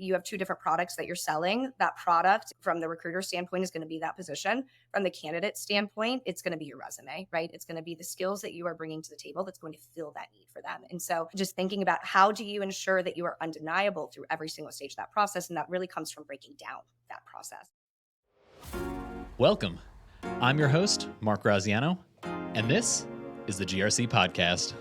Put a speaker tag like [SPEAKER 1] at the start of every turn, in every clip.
[SPEAKER 1] you have two different products that you're selling. That product from the recruiter standpoint is going to be that position. From the candidate standpoint, it's going to be your resume, right? It's going to be the skills that you are bringing to the table that's going to fill that need for them. And so just thinking about how do you ensure that you are undeniable through every single stage of that process. And that really comes from breaking down that process.
[SPEAKER 2] Welcome. I'm your host, Mark Graziano, and this is the GRC Podcast.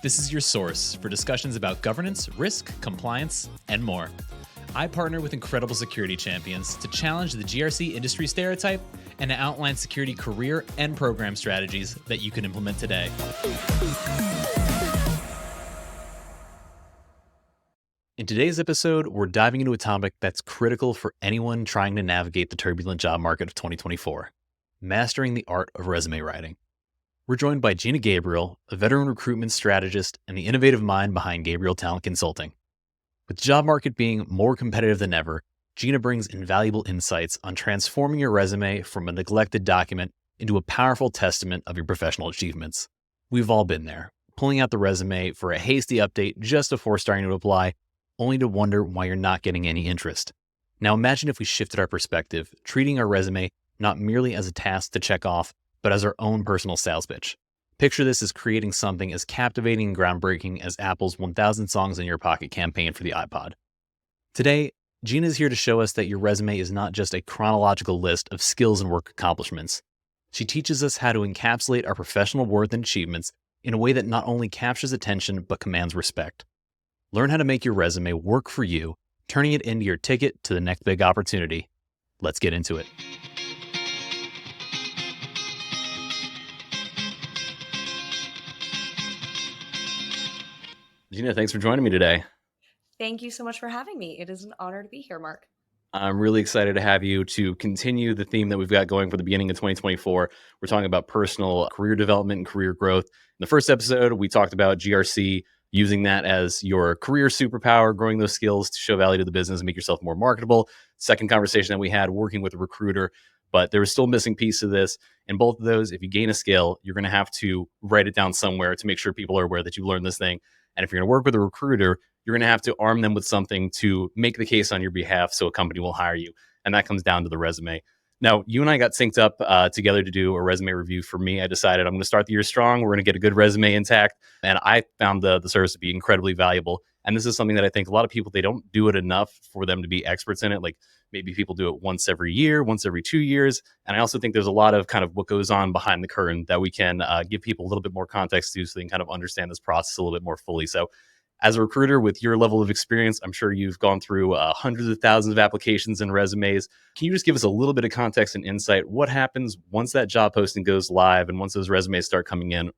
[SPEAKER 2] This is your source for discussions about governance, risk, compliance, and more. I partner with incredible security champions to challenge the GRC industry stereotype and to outline security career and program strategies that you can implement today. In today's episode, we're diving into a topic that's critical for anyone trying to navigate the turbulent job market of 2024, mastering the art of resume writing. We're joined by Gina Gabriel, a veteran recruitment strategist and the innovative mind behind Gabriel Talent Consulting. With the job market being more competitive than ever, Gina brings invaluable insights on transforming your resume from a neglected document into a powerful testament of your professional achievements. We've all been there, pulling out the resume for a hasty update just before starting to apply, only to wonder why you're not getting any interest. Now imagine if we shifted our perspective, treating our resume not merely as a task to check off, but as our own personal sales pitch. Picture this as creating something as captivating and groundbreaking as Apple's 1,000 Songs in Your Pocket campaign for the iPod. Today, Gina is here to show us that your resume is not just a chronological list of skills and work accomplishments. She teaches us how to encapsulate our professional worth and achievements in a way that not only captures attention, but commands respect. Learn how to make your resume work for you, turning it into your ticket to the next big opportunity. Let's get into it. Gina, thanks for joining me today.
[SPEAKER 1] Thank you so much for having me. It is an honor to be here, Mark.
[SPEAKER 2] I'm really excited to have you to continue the theme that we've got going for the beginning of 2024. We're talking about personal career development and career growth. In the first episode, we talked about GRC, using that as your career superpower, growing those skills to show value to the business and make yourself more marketable. Second conversation that we had, working with a recruiter, but there was still a missing piece of this. In both of those, if you gain a skill, you're going to have to write it down somewhere to make sure people are aware that you learned this thing. And if you're going to work with a recruiter, you're going to have to arm them with something to make the case on your behalf so a company will hire you. And that comes down to the resume. Now, you and I got synced up together to do a resume review for me. I decided I'm going to start the year strong. We're going to get a good resume intact. And I found the service to be incredibly valuable. And this is something that I think a lot of people, they don't do it enough for them to be experts in it. Like maybe people do it once every year, once every 2 years. And I also think there's a lot of kind of what goes on behind the curtain that we can give people a little bit more context to so they can kind of understand this process a little bit more fully. So as a recruiter with your level of experience, I'm sure you've gone through hundreds of thousands of applications and resumes. Can you just give us a little bit of context and insight? What happens once that job posting goes live and once those resumes start coming in?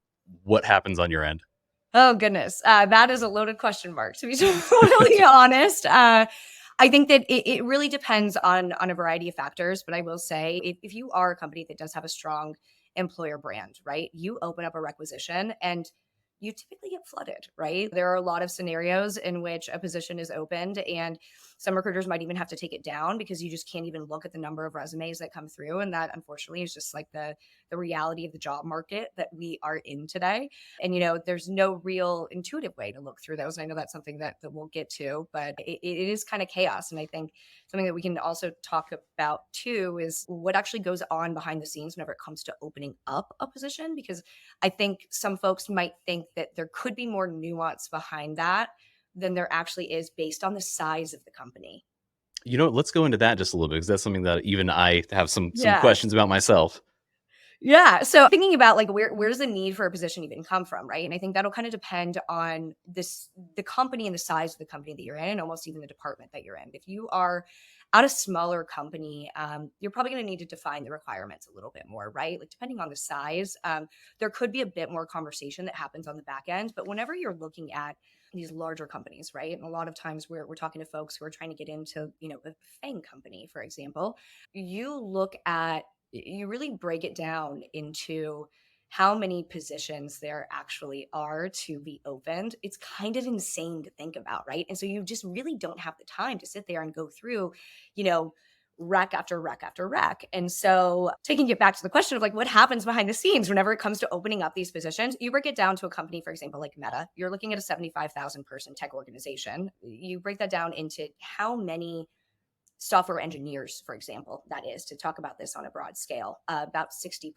[SPEAKER 2] What happens on your end?
[SPEAKER 1] Oh, goodness. That is a loaded question, Mark, to be totally honest. I think that it really depends on a variety of factors. But I will say, if you are a company that does have a strong employer brand, right, you open up a requisition and you typically get flooded, right? There are a lot of scenarios in which a position is opened and some recruiters might even have to take it down because you just can't even look at the number of resumes that come through. And that unfortunately is just like the reality of the job market that we are in today. And, there's no real intuitive way to look through those. And I know that's something that we'll get to, but it is kind of chaos. And I think something that we can also talk about too is what actually goes on behind the scenes whenever it comes to opening up a position, because I think some folks might think that there could be more nuance behind that than there actually is based on the size of the company.
[SPEAKER 2] Let's go into that just a little bit because that's something that even I have some
[SPEAKER 1] Yeah.
[SPEAKER 2] questions about myself.
[SPEAKER 1] Yeah. So thinking about like where does the need for a position even come from, right? And I think that'll kind of depend on the company and the size of the company that you're in, and almost even the department that you're in. If you are at a smaller company, you're probably going to need to define the requirements a little bit more, right? Like depending on the size, there could be a bit more conversation that happens on the back end. But whenever you're looking at these larger companies, right? And a lot of times we're talking to folks who are trying to get into, a FANG company, for example, you really break it down into how many positions there actually are to be opened. It's kind of insane to think about, right? And so you just really don't have the time to sit there and go through, rec after rec after rec. And so taking it back to the question of like what happens behind the scenes whenever it comes to opening up these positions, you break it down to a company, for example, like Meta, you're looking at a 75,000 person tech organization. You break that down into how many software engineers, for example, that is, to talk about this on a broad scale, about 60%.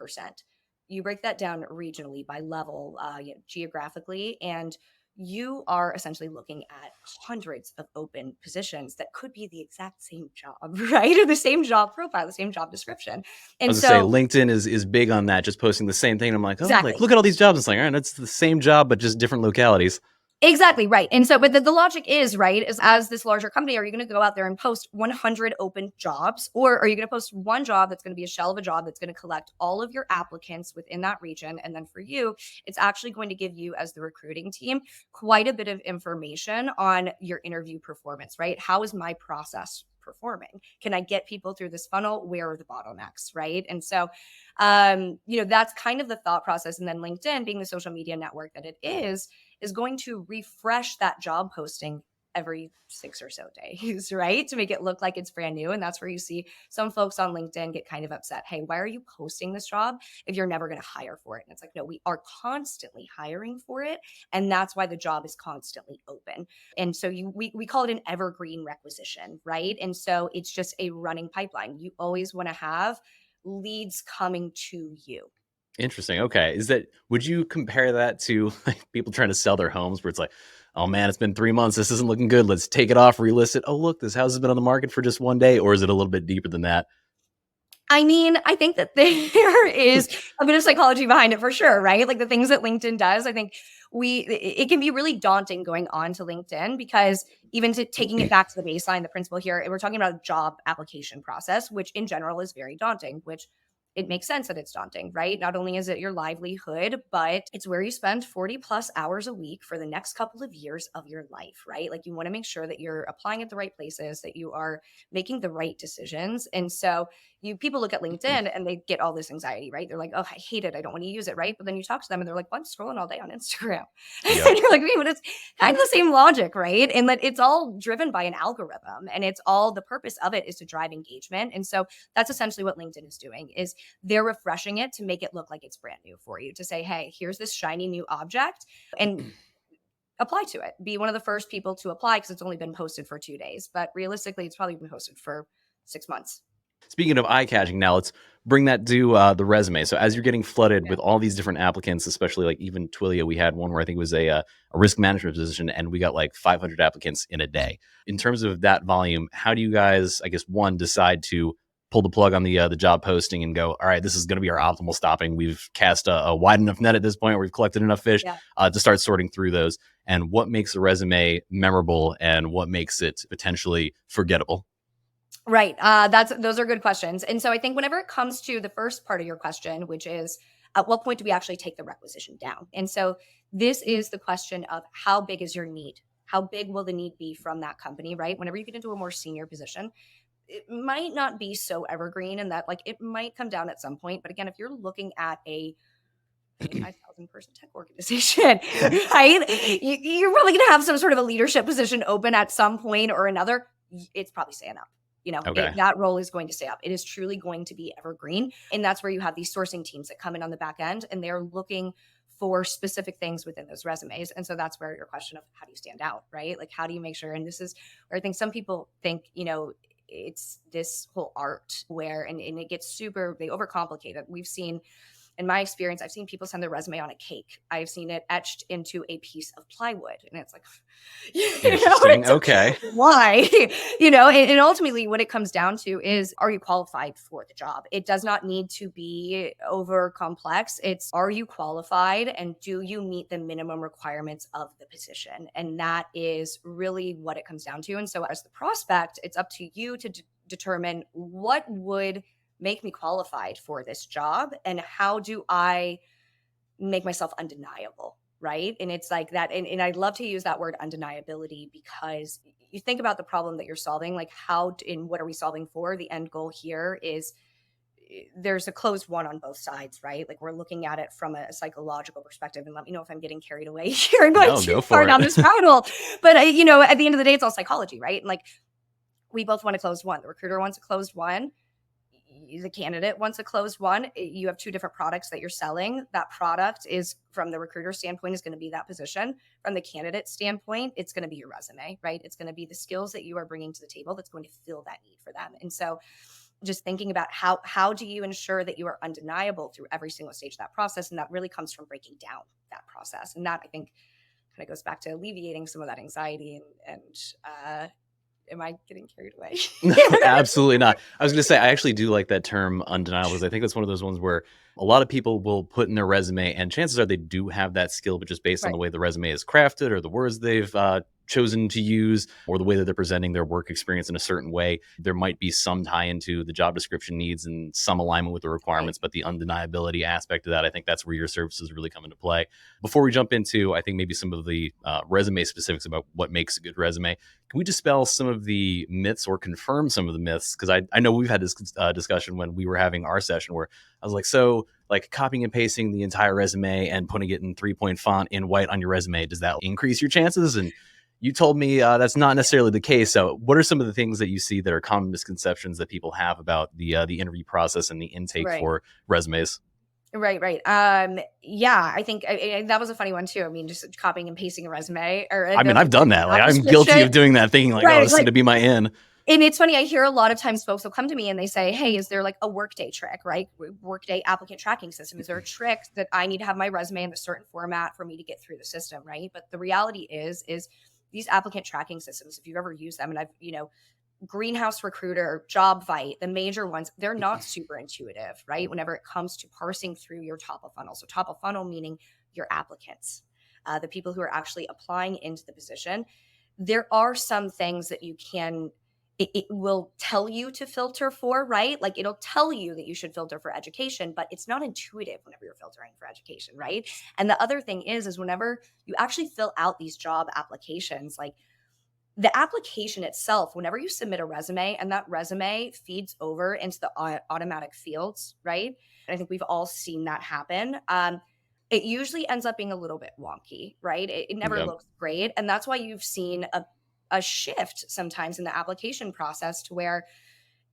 [SPEAKER 1] You break that down regionally by level, geographically, and you are essentially looking at hundreds of open positions that could be the exact same job, right? Or the same job profile, the same job description.
[SPEAKER 2] I
[SPEAKER 1] And
[SPEAKER 2] was gonna say
[SPEAKER 1] so,
[SPEAKER 2] LinkedIn is big on that, just posting the same thing. I'm like, oh, like
[SPEAKER 1] exactly.
[SPEAKER 2] look at all these jobs. It's like, all right, that's the same job, but just different localities.
[SPEAKER 1] Exactly right. And so, but the logic is, right, is as this larger company, are you going to go out there and post 100 open jobs? Or are you going to post one job that's going to be a shell of a job that's going to collect all of your applicants within that region? And then for you, it's actually going to give you, as the recruiting team, quite a bit of information on your interview performance, right? How is my process performing? Can I get people through this funnel? Where are the bottlenecks, right? And so, that's kind of the thought process. And then LinkedIn, being the social media network that it is going to refresh that job posting every 6 or so days, right? To make it look like it's brand new. And that's where you see some folks on LinkedIn get kind of upset. Hey, why are you posting this job if you're never going to hire for it? And it's like, no, we are constantly hiring for it. And that's why the job is constantly open. And so we call it an evergreen requisition, right? And so it's just a running pipeline. You always want to have leads coming to you.
[SPEAKER 2] Interesting. Okay. Would you compare that to like people trying to sell their homes where it's like, oh man, it's been 3 months. This isn't looking good. Let's take it off, relist it. Oh, look, this house has been on the market for just one day. Or is it a little bit deeper than that?
[SPEAKER 1] I mean, I think that there is a bit of psychology behind it for sure, right? Like the things that LinkedIn does, I think it can be really daunting going on to LinkedIn because even to taking it back to the baseline, the principle here, we're talking about a job application process, which in general is very daunting, which it makes sense that it's daunting, right? Not only is it your livelihood, but it's where you spend 40 plus hours a week for the next couple of years of your life, right? Like you want to make sure that you're applying at the right places, that you are making the right decisions. And so people look at LinkedIn and they get all this anxiety, right? They're like, oh, I hate it. I don't want to use it, right? But then you talk to them and they're like, well, I'm scrolling all day on Instagram.
[SPEAKER 2] Yep.
[SPEAKER 1] And you're like, wait, but it's kind of the same logic, right? And that it's all driven by an algorithm and it's all the purpose of it is to drive engagement. And so that's essentially what LinkedIn is doing is they're refreshing it to make it look like it's brand new for you to say, hey, here's this shiny new object and apply to it. Be one of the first people to apply because it's only been posted for 2 days. But realistically, it's probably been posted for 6 months.
[SPEAKER 2] Speaking of eye catching, now let's bring that to the resume. So as you're getting flooded with all these different applicants, especially like even Twilio, we had one where I think it was a risk management position, and we got like 500 applicants in a day. In terms of that volume, how do you guys, I guess, one, decide to pull the plug on the job posting and go, all right, this is going to be our optimal stopping. We've cast a wide enough net at this point, where we've collected enough fish to start sorting through those. And what makes a resume memorable and what makes it potentially forgettable?
[SPEAKER 1] Right. Those are good questions. And so I think whenever it comes to the first part of your question, which is at what point do we actually take the requisition down? And so this is the question of how big is your need? How big will the need be from that company, right? Whenever you get into a more senior position, it might not be so evergreen and that like it might come down at some point. But again, if you're looking at a 5,000 person tech organization, right? You're probably going to have some sort of a leadership position open at some point or another. It's probably staying up.
[SPEAKER 2] Okay.
[SPEAKER 1] That role is going to stay up. It is truly going to be evergreen. And that's where you have these sourcing teams that come in on the back end and they're looking for specific things within those resumes. And so that's where your question of how do you stand out, right? Like, how do you make sure? And this is where I think some people think, it's this whole art where, and it gets they overcomplicate it. We've seen, in my experience, I've seen people send their resume on a cake. I've seen it etched into a piece of plywood. And it's like,
[SPEAKER 2] Interesting. Okay.
[SPEAKER 1] why? And ultimately what it comes down to is, are you qualified for the job? It does not need to be over complex. It's, are you qualified and do you meet the minimum requirements of the position? And that is really what it comes down to. And so as the prospect, it's up to you to determine what would make me qualified for this job and how do I make myself undeniable, right? And it's like that. And I love to use that word undeniability because you think about the problem that you're solving, like what are we solving for? The end goal here is there's a closed one on both sides, right? Like we're looking at it from a psychological perspective, and let me know if I'm getting carried away here and going
[SPEAKER 2] No,
[SPEAKER 1] too
[SPEAKER 2] go
[SPEAKER 1] far
[SPEAKER 2] for
[SPEAKER 1] down
[SPEAKER 2] it.
[SPEAKER 1] this rabbit hole. But at the end of the day, it's all psychology, right? And like we both want a closed one. The recruiter wants a closed one. The candidate wants a closed one. You have two different products that you're selling. That product is, from the recruiter standpoint, is going to be that position. From the candidate standpoint, it's going to be your resume, right? It's going to be the skills that you are bringing to the table that's going to fill that need for them. And so just thinking about how do you ensure that you are undeniable through every single stage of that process. And that really comes from breaking down that process. And that, I think, kind of goes back to alleviating some of that anxiety and am I getting carried away?
[SPEAKER 2] No, absolutely not. I was going to say, I actually do like that term undeniable, because I think that's one of those ones where a lot of people will put in their resume, and chances are they do have that skill, but just based on the way the resume is crafted or the words they've chosen to use or the way that they're presenting their work experience in a certain way, there might be some tie into the job description needs and some alignment with the requirements, but the undeniability aspect of that, I think that's where your services really come into play. Before we jump into, I think, maybe some of the resume specifics about what makes a good resume, can we dispel some of the myths or confirm some of the myths? Because I know we've had this discussion when we were having our session where I was like, so like copying and pasting the entire resume and putting it in 3-point font in white on your resume, does that increase your chances? And you told me that's not necessarily the case. So what are some of the things that you see that are common misconceptions that people have about the interview process and the intake for resumes?
[SPEAKER 1] Right. Yeah, I think that was a funny one too. I mean, just copying and pasting a resume.
[SPEAKER 2] I mean, I've done that. Like, I'm guilty of doing that, thinking like, oh, this is going to be my in.
[SPEAKER 1] And it's funny, I hear a lot of times folks will come to me and they say, hey, is there like a Workday trick, right? Workday applicant tracking system. Is there a trick that I need to have my resume in a certain format for me to get through the system, right? But the reality is these applicant tracking systems, if you've ever used them, and I've, Greenhouse Recruiter, JobVite, the major ones, they're not super intuitive, right? Whenever it comes to parsing through your top of funnel. So top of funnel meaning your applicants, the people who are actually applying into the position. There are some things that you can, it will tell you to filter for, right? Like it'll tell you that you should filter for education, but it's not intuitive whenever you're filtering for education, right? And the other thing is whenever you actually fill out these job applications, like the application itself, whenever you submit a resume and that resume feeds over into the automatic fields, right? And I think we've all seen that happen. It usually ends up being a little bit wonky, right? It never looks great. And that's why you've seen a shift sometimes in the application process to where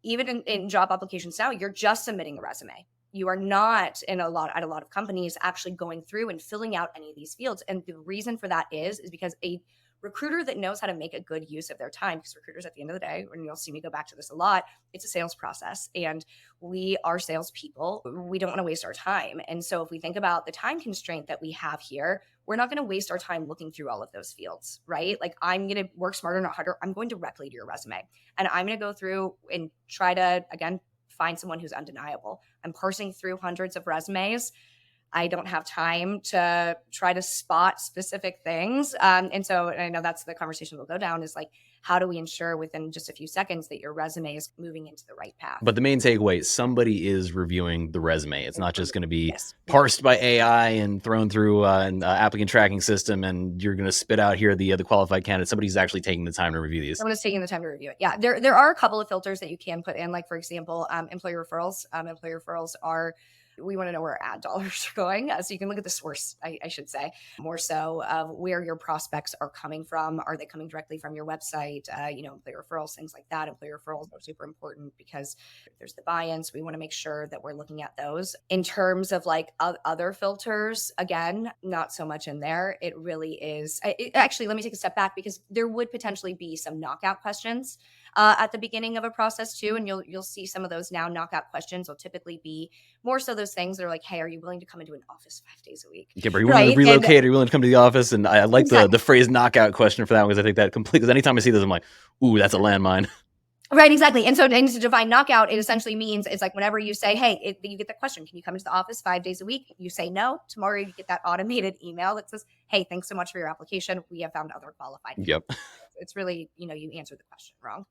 [SPEAKER 1] even in job applications now, you're just submitting a resume. You are not at a lot of companies actually going through and filling out any of these fields. And the reason for that is because a recruiter that knows how to make a good use of their time, because recruiters at the end of the day, and you'll see me go back to this a lot, it's a sales process. And we are salespeople. We don't want to waste our time. And so if we think about the time constraint that we have here, we're not going to waste our time looking through all of those fields, right? Like I'm going to work smarter, not harder. I'm going directly to your resume. And I'm going to go through and try to, again, find someone who's undeniable. I'm parsing through hundreds of resumes. I don't have time to try to spot specific things. And so I know that's the conversation we'll go down is like, how do we ensure within just a few seconds that your resume is moving into the right path?
[SPEAKER 2] But the main takeaway, somebody is reviewing the resume. It's not just going to be parsed by AI and thrown through an applicant tracking system and you're going to spit out here the qualified candidate. Somebody's actually taking the time to review these.
[SPEAKER 1] Someone is taking the time to review it. Yeah, there are a couple of filters that you can put in, like, for example, employer referrals. Employer referrals are, we want to know where ad dollars are going. So you can look at the source, I should say, more so of where your prospects are coming from. Are they coming directly from your website? Employer referrals, things like that. Employer referrals are super important because there's the buy-ins. We want to make sure that we're looking at those. In terms of like other filters, again, not so much in there. It really is. Actually, let me take a step back because there would potentially be some knockout questions at the beginning of a process too. And you'll see some of those now. Knockout questions will typically be more so those things that are like, hey, are you willing to come into an office 5 days a week?
[SPEAKER 2] Yeah, but are you willing to relocate? Are you willing to come to the office? And I like the phrase knockout question for that one because I think that completely, because anytime I see this, I'm like, ooh, that's a landmine.
[SPEAKER 1] Right, exactly. And so to define knockout, it essentially means it's like whenever you say, hey, you get the question, can you come into the office 5 days a week? You say no. Tomorrow you get that automated email that says, hey, thanks so much for your application. We have found other qualified.
[SPEAKER 2] Yep.
[SPEAKER 1] It's really, you answered the question wrong.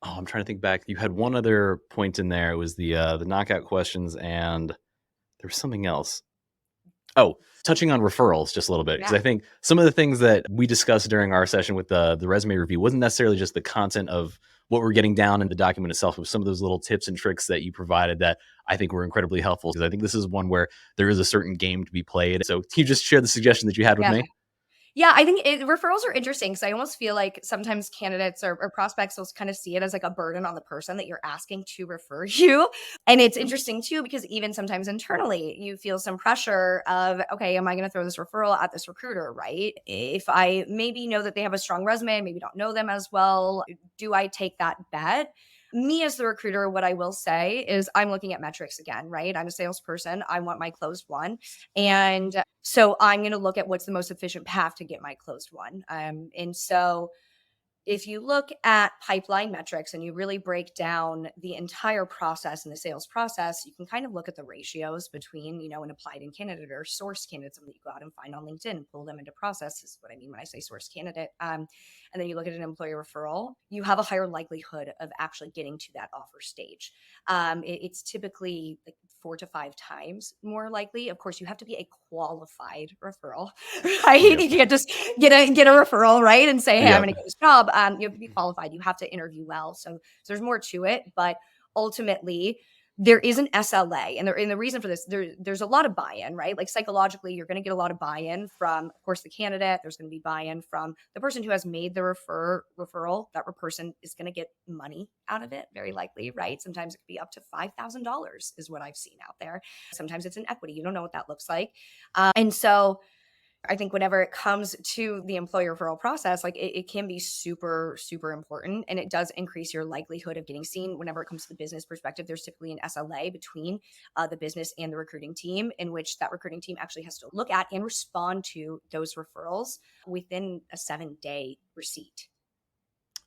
[SPEAKER 2] Oh, I'm trying to think back. You had one other point in there. It was the knockout questions, and there was something else. Oh, touching on referrals just a little bit, because I think some of the things that we discussed during our session with the resume review wasn't necessarily just the content of what we're getting down in the document itself. It was some of those little tips and tricks that you provided that I think were incredibly helpful, because I think this is one where there is a certain game to be played. So can you just share the suggestion that you had with me?
[SPEAKER 1] Yeah, I think referrals are interesting because I almost feel like sometimes candidates or prospects will kind of see it as like a burden on the person that you're asking to refer you. And it's interesting too, because even sometimes internally, you feel some pressure of, okay, am I going to throw this referral at this recruiter, right? If I maybe know that they have a strong resume, maybe don't know them as well, do I take that bet? Me as the recruiter, what I will say is I'm looking at metrics again, right? I'm a salesperson. I want my closed one. And so I'm going to look at what's the most efficient path to get my closed one. And so if you look at pipeline metrics and you really break down the entire process in the sales process, you can kind of look at the ratios between, an applied in candidate or source candidate, somebody you go out and find on LinkedIn and pull them into process is what I mean when I say source candidate. And then you look at an employer referral, you have a higher likelihood of actually getting to that offer stage. It's typically like 4 to 5 times more likely. Of course, you have to be a qualified referral, right?
[SPEAKER 2] Yep.
[SPEAKER 1] You can't just get a referral, right? And say, hey, I'm
[SPEAKER 2] Yep.
[SPEAKER 1] going to get this job. You have to be qualified. You have to interview well. So there's more to it, but ultimately there is an SLA, and the reason for this, there's a lot of buy-in, right? Like psychologically, you're going to get a lot of buy-in from, of course, the candidate. There's going to be buy-in from the person who has made the referral. That person is going to get money out of it, very likely, right? Sometimes it could be up to $5,000 is what I've seen out there. Sometimes it's in equity. You don't know what that looks like, and so I think whenever it comes to the employer referral process, like it can be super, super important. And it does increase your likelihood of getting seen. Whenever it comes to the business perspective, there's typically an SLA between the business and the recruiting team, in which that recruiting team actually has to look at and respond to those referrals within a 7-day receipt.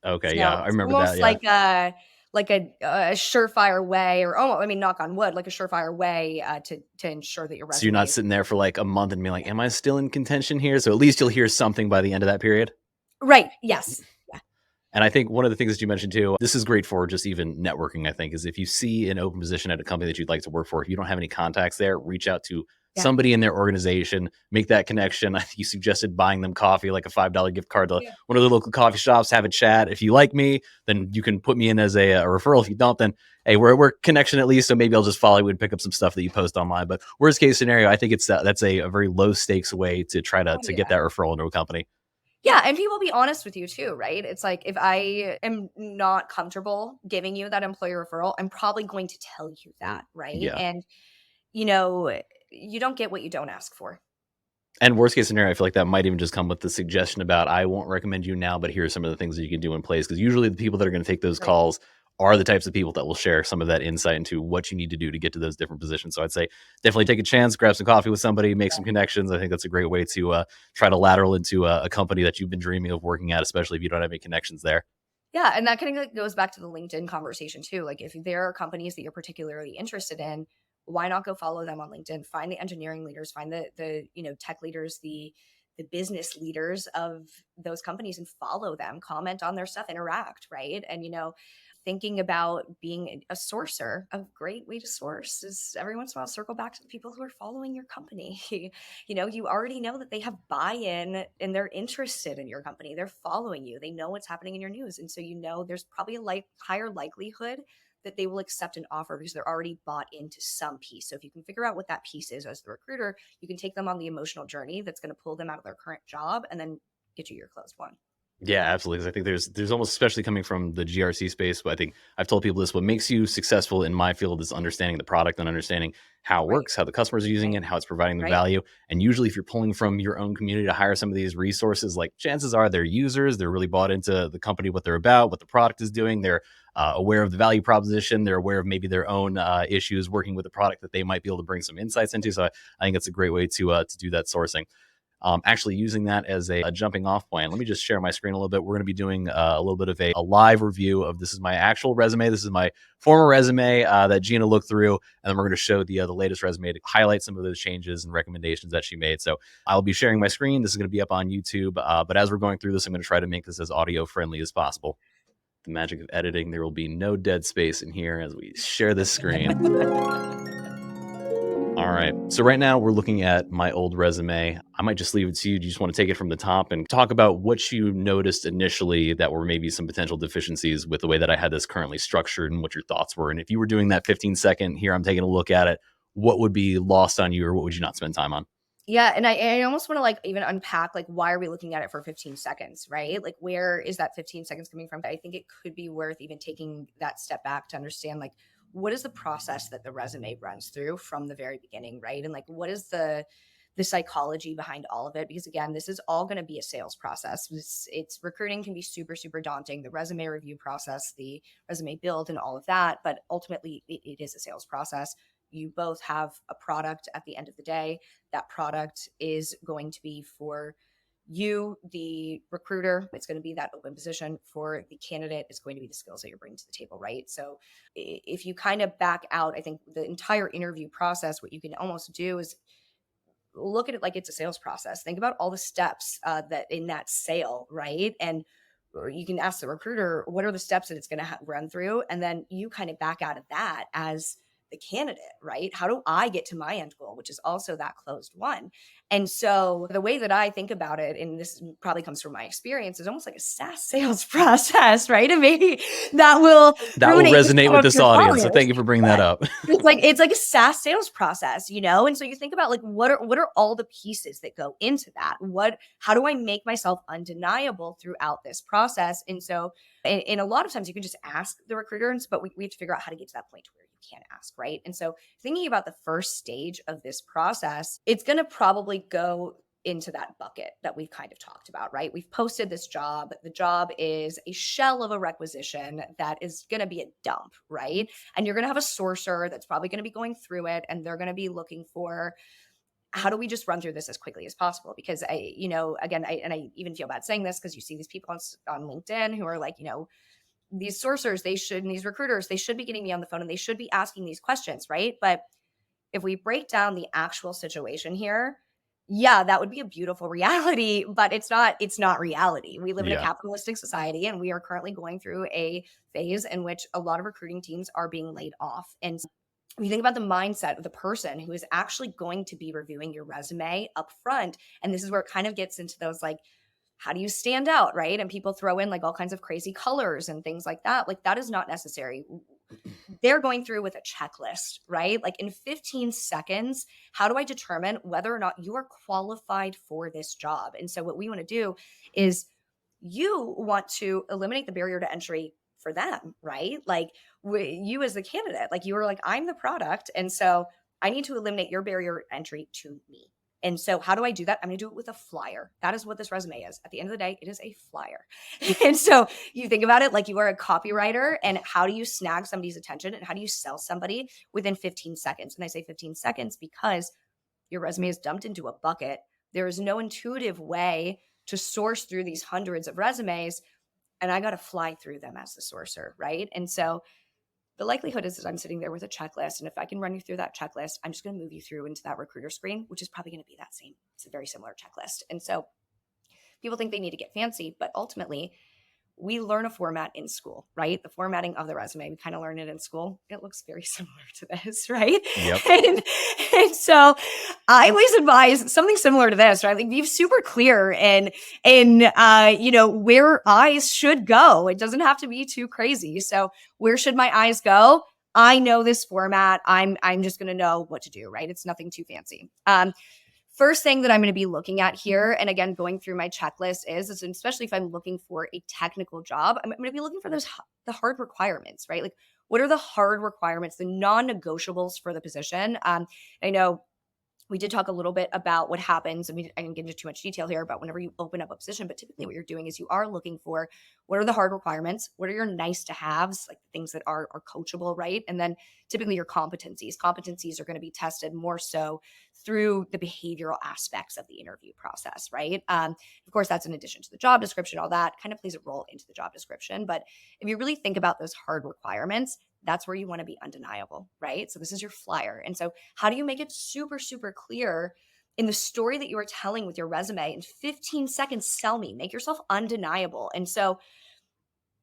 [SPEAKER 2] Okay. Yeah.
[SPEAKER 1] So
[SPEAKER 2] I
[SPEAKER 1] it's
[SPEAKER 2] remember that.
[SPEAKER 1] almost
[SPEAKER 2] Yeah.
[SPEAKER 1] like a surefire way, or I mean, knock on wood, like a surefire way to ensure that your
[SPEAKER 2] So you're not
[SPEAKER 1] resume.
[SPEAKER 2] sitting there for like a month and being like, am I still in contention here? So at least you'll hear something by the end of that period.
[SPEAKER 1] Right. Yes. Yeah.
[SPEAKER 2] And I think one of the things that you mentioned too, this is great for just even networking, I think, is if you see an open position at a company that you'd like to work for, if you don't have any contacts there, reach out to
[SPEAKER 1] Yeah.
[SPEAKER 2] somebody in their organization, make that connection. I think you suggested buying them coffee, like a $5 gift card to
[SPEAKER 1] Yeah.
[SPEAKER 2] one of the local coffee shops, have a chat. If you like me, then you can put me in as a referral. If you don't, then hey, we're connection at least. So maybe I'll just follow you and pick up some stuff that you post online. But worst case scenario, I think it's that's a very low stakes way to try
[SPEAKER 1] Oh,
[SPEAKER 2] to get
[SPEAKER 1] yeah.
[SPEAKER 2] that referral into a company.
[SPEAKER 1] Yeah, and people be honest with you too, right? It's like if I am not comfortable giving you that employer referral, I'm probably going to tell you that, right?
[SPEAKER 2] Yeah.
[SPEAKER 1] And you know, you don't get what you don't ask for.
[SPEAKER 2] And worst case scenario, I feel like that might even just come with the suggestion about I won't recommend you now, but here are some of the things that you can do in place. Because usually the people that are going to take those
[SPEAKER 1] Right.
[SPEAKER 2] calls are the types of people that will share some of that insight into what you need to do to get to those different positions. So I'd say definitely take a chance, grab some coffee with somebody, make some connections. I think that's a great way to try to lateral into a company that you've been dreaming of working at, especially if you don't have any connections there.
[SPEAKER 1] Yeah, and that kind of like goes back to the LinkedIn conversation too. Like if there are companies that you're particularly interested in, why not go follow them on LinkedIn? Find the engineering leaders, find the tech leaders, the business leaders of those companies and follow them, comment on their stuff, interact, right? And thinking about being a sourcer, a great way to source is every once in a while circle back to the people who are following your company. You already know that they have buy-in and they're interested in your company. They're following you. They know what's happening in your news. And so there's probably a higher likelihood that they will accept an offer because they're already bought into some piece. So if you can figure out what that piece is as the recruiter, you can take them on the emotional journey that's going to pull them out of their current job and then get you your closed one.
[SPEAKER 2] Yeah, absolutely. 'Cause I think there's almost, especially coming from the GRC space, but I think I've told people this, what makes you successful in my field is understanding the product and understanding how it
[SPEAKER 1] Right.
[SPEAKER 2] works, how the customers are using
[SPEAKER 1] Right.
[SPEAKER 2] it, how it's providing the
[SPEAKER 1] Right.
[SPEAKER 2] value. And usually if you're pulling from your own community to hire some of these resources, like chances are they're users, they're really bought into the company, what they're about, what the product is doing. They're aware of the value proposition. They're aware of maybe their own issues working with the product that they might be able to bring some insights into. So I think it's a great way to do that sourcing. Actually using that as a jumping off point. Let me just share my screen a little bit. We're going to be doing a little bit of a live review of this is my actual resume. This is my former resume that Gina looked through, and then we're going to show the latest resume to highlight some of those changes and recommendations that she made. So I'll be sharing my screen. This is going to be up on YouTube, but as we're going through this, I'm going to try to make this as audio friendly as possible. The magic of editing. There will be no dead space in here as we share this screen. All right. So right now we're looking at my old resume. I might just leave it to you. Do you just want to take it from the top and talk about what you noticed initially that were maybe some potential deficiencies with the way that I had this currently structured and what your thoughts were? And if you were doing that 15-second, here I'm taking a look at it, what would be lost on you or what would you not spend time on?
[SPEAKER 1] Yeah, and I almost wanna, like, even unpack, like, why are we looking at it for 15 seconds, right? Like, where is that 15 seconds coming from? I think it could be worth even taking that step back to understand, like, what is the process that the resume runs through from the very beginning, right? And, like, what is the psychology behind all of it? Because, again, this is all gonna be a sales process. It's recruiting can be super, super daunting, the resume review process, the resume build, and all of that, but ultimately, it is a sales process. You both have a product at the end of the day. That product is going to be for you, the recruiter. It's going to be that open position. For the candidate, it's going to be the skills that you're bringing to the table, right? So if you kind of back out, I think the entire interview process, what you can almost do is look at it like it's a sales process. Think about all the steps that in that sale, right? And or you can ask the recruiter, what are the steps that it's going to run through? And then you kind of back out of that as the candidate, right? How do I get to my end goal, which is also that closed one? And so the way that I think about it, and this probably comes from my experience, is almost like a SaaS sales process, right? And maybe that will
[SPEAKER 2] That will
[SPEAKER 1] ruinate with
[SPEAKER 2] resonate
[SPEAKER 1] some
[SPEAKER 2] with
[SPEAKER 1] of
[SPEAKER 2] this
[SPEAKER 1] your
[SPEAKER 2] audience. So
[SPEAKER 1] followers.
[SPEAKER 2] thank you for bringing that
[SPEAKER 1] But
[SPEAKER 2] up.
[SPEAKER 1] it's like a SaaS sales process, you know? And so you think about like what are all the pieces that go into that? How do I make myself undeniable throughout this process? And so and a lot of times you can just ask the recruiters, but we have to figure out how to get to that point where you can ask, right? And so thinking about the first stage of this process, it's gonna probably go into that bucket that we've kind of talked about, right? We've posted this job. The job is a shell of a requisition that is going to be a dump, right? And you're going to have a sourcer that's probably going to be going through it and they're going to be looking for how do we just run through this as quickly as possible? Because again, I even feel bad saying this because you see these people on LinkedIn who are like, these sourcers, and these recruiters, they should be getting me on the phone and they should be asking these questions, right? But if we break down the actual situation here, yeah, that would be a beautiful reality, but it's not reality. We live in a
[SPEAKER 2] Yeah.
[SPEAKER 1] capitalistic society and we are currently going through a phase in which a lot of recruiting teams are being laid off. And when you think about the mindset of the person who is actually going to be reviewing your resume up front, and this is where it kind of gets into those like, how do you stand out, right? And people throw in like all kinds of crazy colors and things like that. Like that is not necessary. They're going through with a checklist, right? Like in 15 seconds, how do I determine whether or not you are qualified for this job? And so what we want to do is you want to eliminate the barrier to entry for them, right? Like you as the candidate, like you were like, I'm the product. And so I need to eliminate your barrier entry to me. And so, how do I do that? I'm going to do it with a flyer. That is what this resume is. At the end of the day, it is a flyer. And so, you think about it like you are a copywriter, and how do you snag somebody's attention and how do you sell somebody within 15 seconds? And I say 15 seconds because your resume is dumped into a bucket. There is no intuitive way to source through these hundreds of resumes, and I got to fly through them as the sourcer, right? And so, the likelihood is that I'm sitting there with a checklist. And if I can run you through that checklist, I'm just going to move you through into that recruiter screen, which is probably going to be that same. It's a very similar checklist. And so people think they need to get fancy, but ultimately, we learn a format in school, right? The formatting of the resume, we kind of learn it in school. It looks very similar to this, right?
[SPEAKER 2] Yep.
[SPEAKER 1] And so I always advise something similar to this, right? Like be super clear in where eyes should go. It doesn't have to be too crazy. So where should my eyes go? I know this format. I'm just gonna know what to do, right? It's nothing too fancy. First thing that I'm going to be looking at here, and again, going through my checklist is especially if I'm looking for a technical job, I'm going to be looking for the hard requirements, right? Like, what are the hard requirements, the non-negotiables for the position? I know we did talk a little bit about what happens. I mean, I didn't get into too much detail here about whenever you open up a position, but typically what you're doing is you are looking for what are the hard requirements, what are your nice to haves, like things that are coachable, right? And then typically your competencies. Competencies are going to be tested more so through the behavioral aspects of the interview process, right? Of course, that's in addition to the job description, all that kind of plays a role into the job description. But if you really think about those hard requirements, that's where you want to be undeniable, right? So this is your flyer. And so how do you make it super, super clear in the story that you are telling with your resume in 15 seconds? Sell me, make yourself undeniable. And so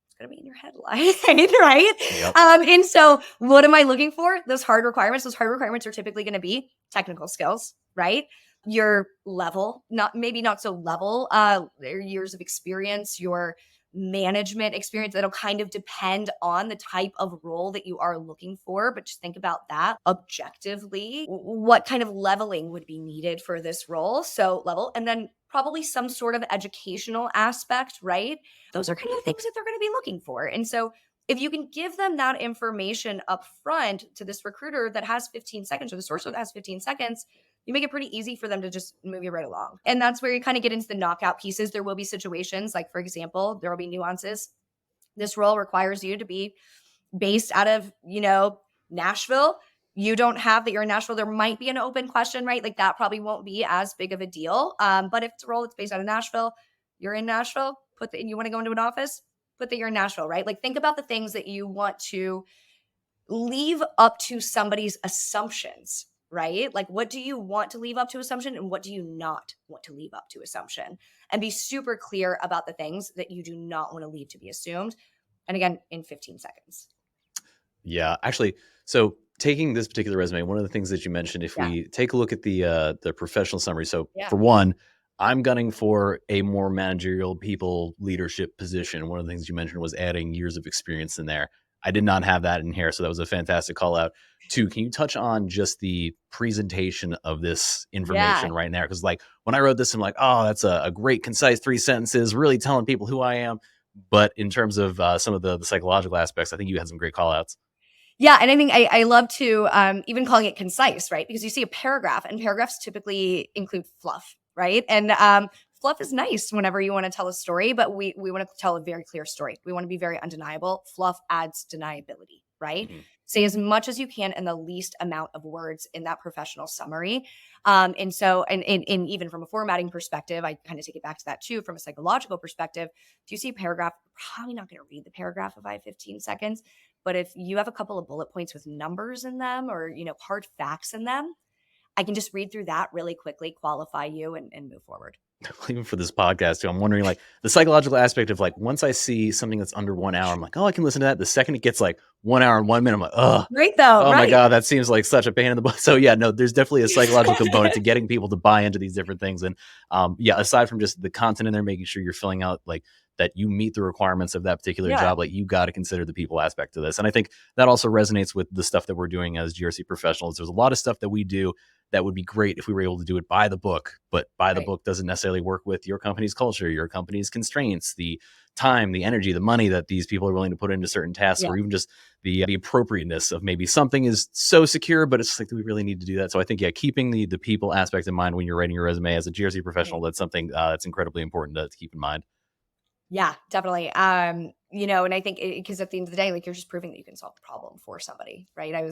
[SPEAKER 1] it's going to be in your headline, right?
[SPEAKER 2] Yep.
[SPEAKER 1] And so what am I looking for? Those hard requirements. Those hard requirements are typically going to be technical skills, right? Your level, maybe not so level, their years of experience, your management experience. That'll kind of depend on the type of role that you are looking for. But just think about that objectively. What kind of leveling would be needed for this role? So level, and then probably some sort of educational aspect, right? Those are kind of things that they're going to be looking for. And so if you can give them that information up front to this recruiter that has 15 seconds, or the source that has 15 seconds, you make it pretty easy for them to just move you right along. And that's where you kind of get into the knockout pieces. There will be situations like, for example, there will be nuances. This role requires you to be based out of, Nashville. You don't have that you're in Nashville. There might be an open question, right? Like that probably won't be as big of a deal. But if it's a role that's based out of Nashville, you're in Nashville, and you want to go into an office, put that you're in Nashville, right? Like think about the things that you want to leave up to somebody's assumptions, right? Like what do you want to leave up to assumption and what do you not want to leave up to assumption? And be super clear about the things that you do not want to leave to be assumed. And again, in 15 seconds.
[SPEAKER 2] Yeah, actually, so taking this particular resume, one of the things that you mentioned, if we take a look at the professional summary. So for one, I'm gunning for a more managerial people leadership position. One of the things you mentioned was adding years of experience in there. I did not have that in here, so that was a fantastic call out. Two, can you touch on just the presentation of this information right there? Because like when I wrote this, I'm like, oh, that's a great concise 3 sentences, really telling people who I am. But in terms of some of the psychological aspects, I think you had some great call outs.
[SPEAKER 1] Yeah. And I think I love to even calling it concise, right? Because you see a paragraph and paragraphs typically include fluff, right? And fluff is nice whenever you want to tell a story, but we want to tell a very clear story. We want to be very undeniable. Fluff adds deniability, right? Mm-hmm. Say as much as you can in the least amount of words in that professional summary. And so, and even from a formatting perspective, I kind of take it back to that too, from a psychological perspective. If you see a paragraph, you're probably not going to read the paragraph if I have 15 seconds. But if you have a couple of bullet points with numbers in them or, hard facts in them, I can just read through that really quickly, qualify you and move forward.
[SPEAKER 2] Even for this podcast too, I'm wondering like the psychological aspect of like, once I see something that's under 1 hour, I'm like, oh, I can listen to that. The second it gets like 1 hour and 1 minute, I'm like, oh,
[SPEAKER 1] great though.
[SPEAKER 2] Oh my God, that seems like such a pain in the butt. So yeah, no, there's definitely a psychological component to getting people to buy into these different things. And aside from just the content in there, making sure you're filling out like that you meet the requirements of that particular job, like you got to consider the people aspect of this. And I think that also resonates with the stuff that we're doing as GRC professionals. There's a lot of stuff that we do that would be great if we were able to do it by the book, but by the book doesn't necessarily work with your company's culture, your company's constraints, the time, the energy, the money that these people are willing to put into certain tasks, or even just the appropriateness of maybe something is so secure, but it's like, do we really need to do that? So I think, keeping the people aspect in mind when you're writing your resume as a GRC professional, that's something that's incredibly important to keep in mind.
[SPEAKER 1] Yeah, definitely. And I think because at the end of the day, like you're just proving that you can solve the problem for somebody, right? I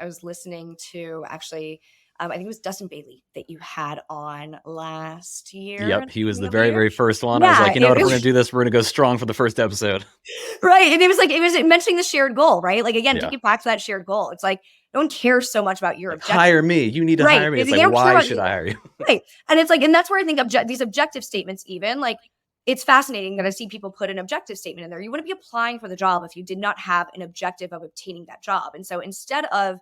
[SPEAKER 1] was listening to actually, I think it was Dustin Bailey that you had on last year.
[SPEAKER 2] Yep, he was the very, very first one. I was like, if we're going to do this, we're going to go strong for the first episode.
[SPEAKER 1] Right. And it was mentioning the shared goal, right? Like, again, take it back to that shared goal. It's like, no one cares so much about your objective.
[SPEAKER 2] Hire me. You need to hire me. It's like, why should I hire you?
[SPEAKER 1] Right. And it's like, and that's where I think these objective statements, even like, it's fascinating that I see people put an objective statement in there. You wouldn't be applying for the job if you did not have an objective of obtaining that job. And so instead of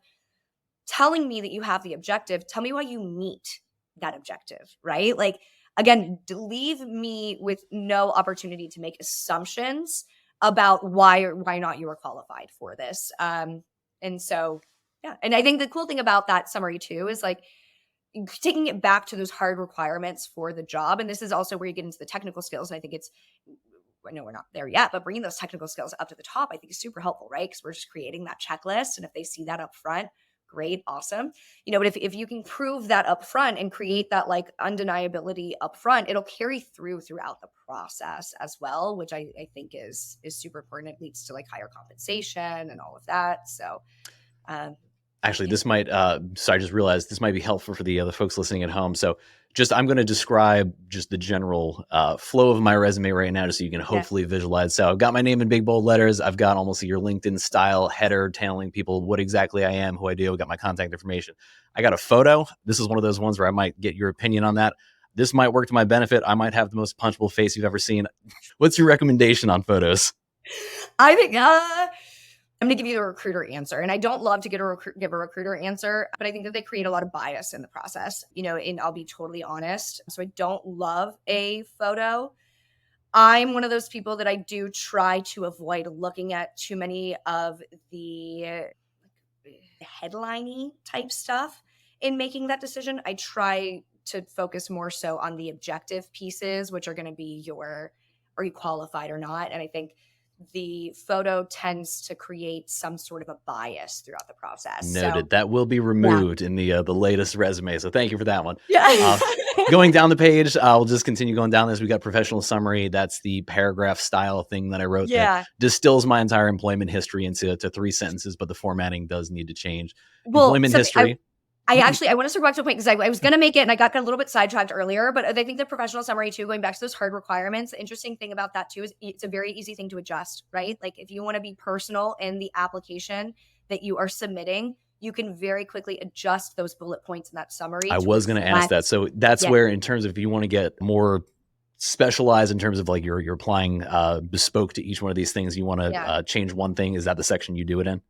[SPEAKER 1] telling me that you have the objective, tell me why you meet that objective, right? Like, again, leave me with no opportunity to make assumptions about why or why not you are qualified for this. And so, yeah. And I think the cool thing about that summary too is like taking it back to those hard requirements for the job. And this is also where you get into the technical skills. And I think I know we're not there yet, but bringing those technical skills up to the top, I think is super helpful, right? Because we're just creating that checklist. And if they see that up front, great, awesome. But if you can prove that up front and create that like undeniability up front, it'll carry throughout the process as well, which I think is super important. It leads to like higher compensation and all of that. So
[SPEAKER 2] actually, this might, so I just realized this might be helpful for the other folks listening at home. So I'm going to describe just the general flow of my resume right now, just so you can hopefully visualize. So I've got my name in big bold letters. I've got almost your LinkedIn style header telling people what exactly I am, who I do. I've got my contact information. I got a photo. This is one of those ones where I might get your opinion on that. This might work to my benefit. I might have the most punchable face you've ever seen. What's your recommendation on photos?
[SPEAKER 1] I think I'm going to give you the recruiter answer. And I don't love to give a recruiter answer, but I think that they create a lot of bias in the process, and I'll be totally honest. So I don't love a photo. I'm one of those people that I do try to avoid looking at too many of the headliney type stuff in making that decision. I try to focus more so on the objective pieces, which are going to be your, are you qualified or not? And I think the photo tends to create some sort of a bias throughout the process. So
[SPEAKER 2] Noted. That will be
[SPEAKER 1] yeah.
[SPEAKER 2] removed in the latest resume. So thank you for that one.
[SPEAKER 1] Yeah.
[SPEAKER 2] Uh, going down the page, I'll just continue going down this. We got professional summary. That's the paragraph style thing that I wrote that
[SPEAKER 1] Yeah.
[SPEAKER 2] distills my entire employment history into 3 sentences, but the formatting does need to change.
[SPEAKER 1] Well,
[SPEAKER 2] Employment
[SPEAKER 1] something
[SPEAKER 2] history.
[SPEAKER 1] I actually I wanna circle back to a point because I was gonna make it and I got a little bit sidetracked earlier, but I think the professional summary too, going back to those hard requirements, the interesting thing about that too is it's a very easy thing to adjust, right? Like if you wanna be personal in the application that you are submitting, you can very quickly adjust those bullet points in that summary
[SPEAKER 2] I
[SPEAKER 1] to
[SPEAKER 2] was going to ask
[SPEAKER 1] reflect.
[SPEAKER 2] that. So that's
[SPEAKER 1] Yeah,
[SPEAKER 2] where, in terms of if you want to get more specialized in terms of like you're applying bespoke to each one of these things, you want to
[SPEAKER 1] yeah.
[SPEAKER 2] change one thing. Is that the section you do it in?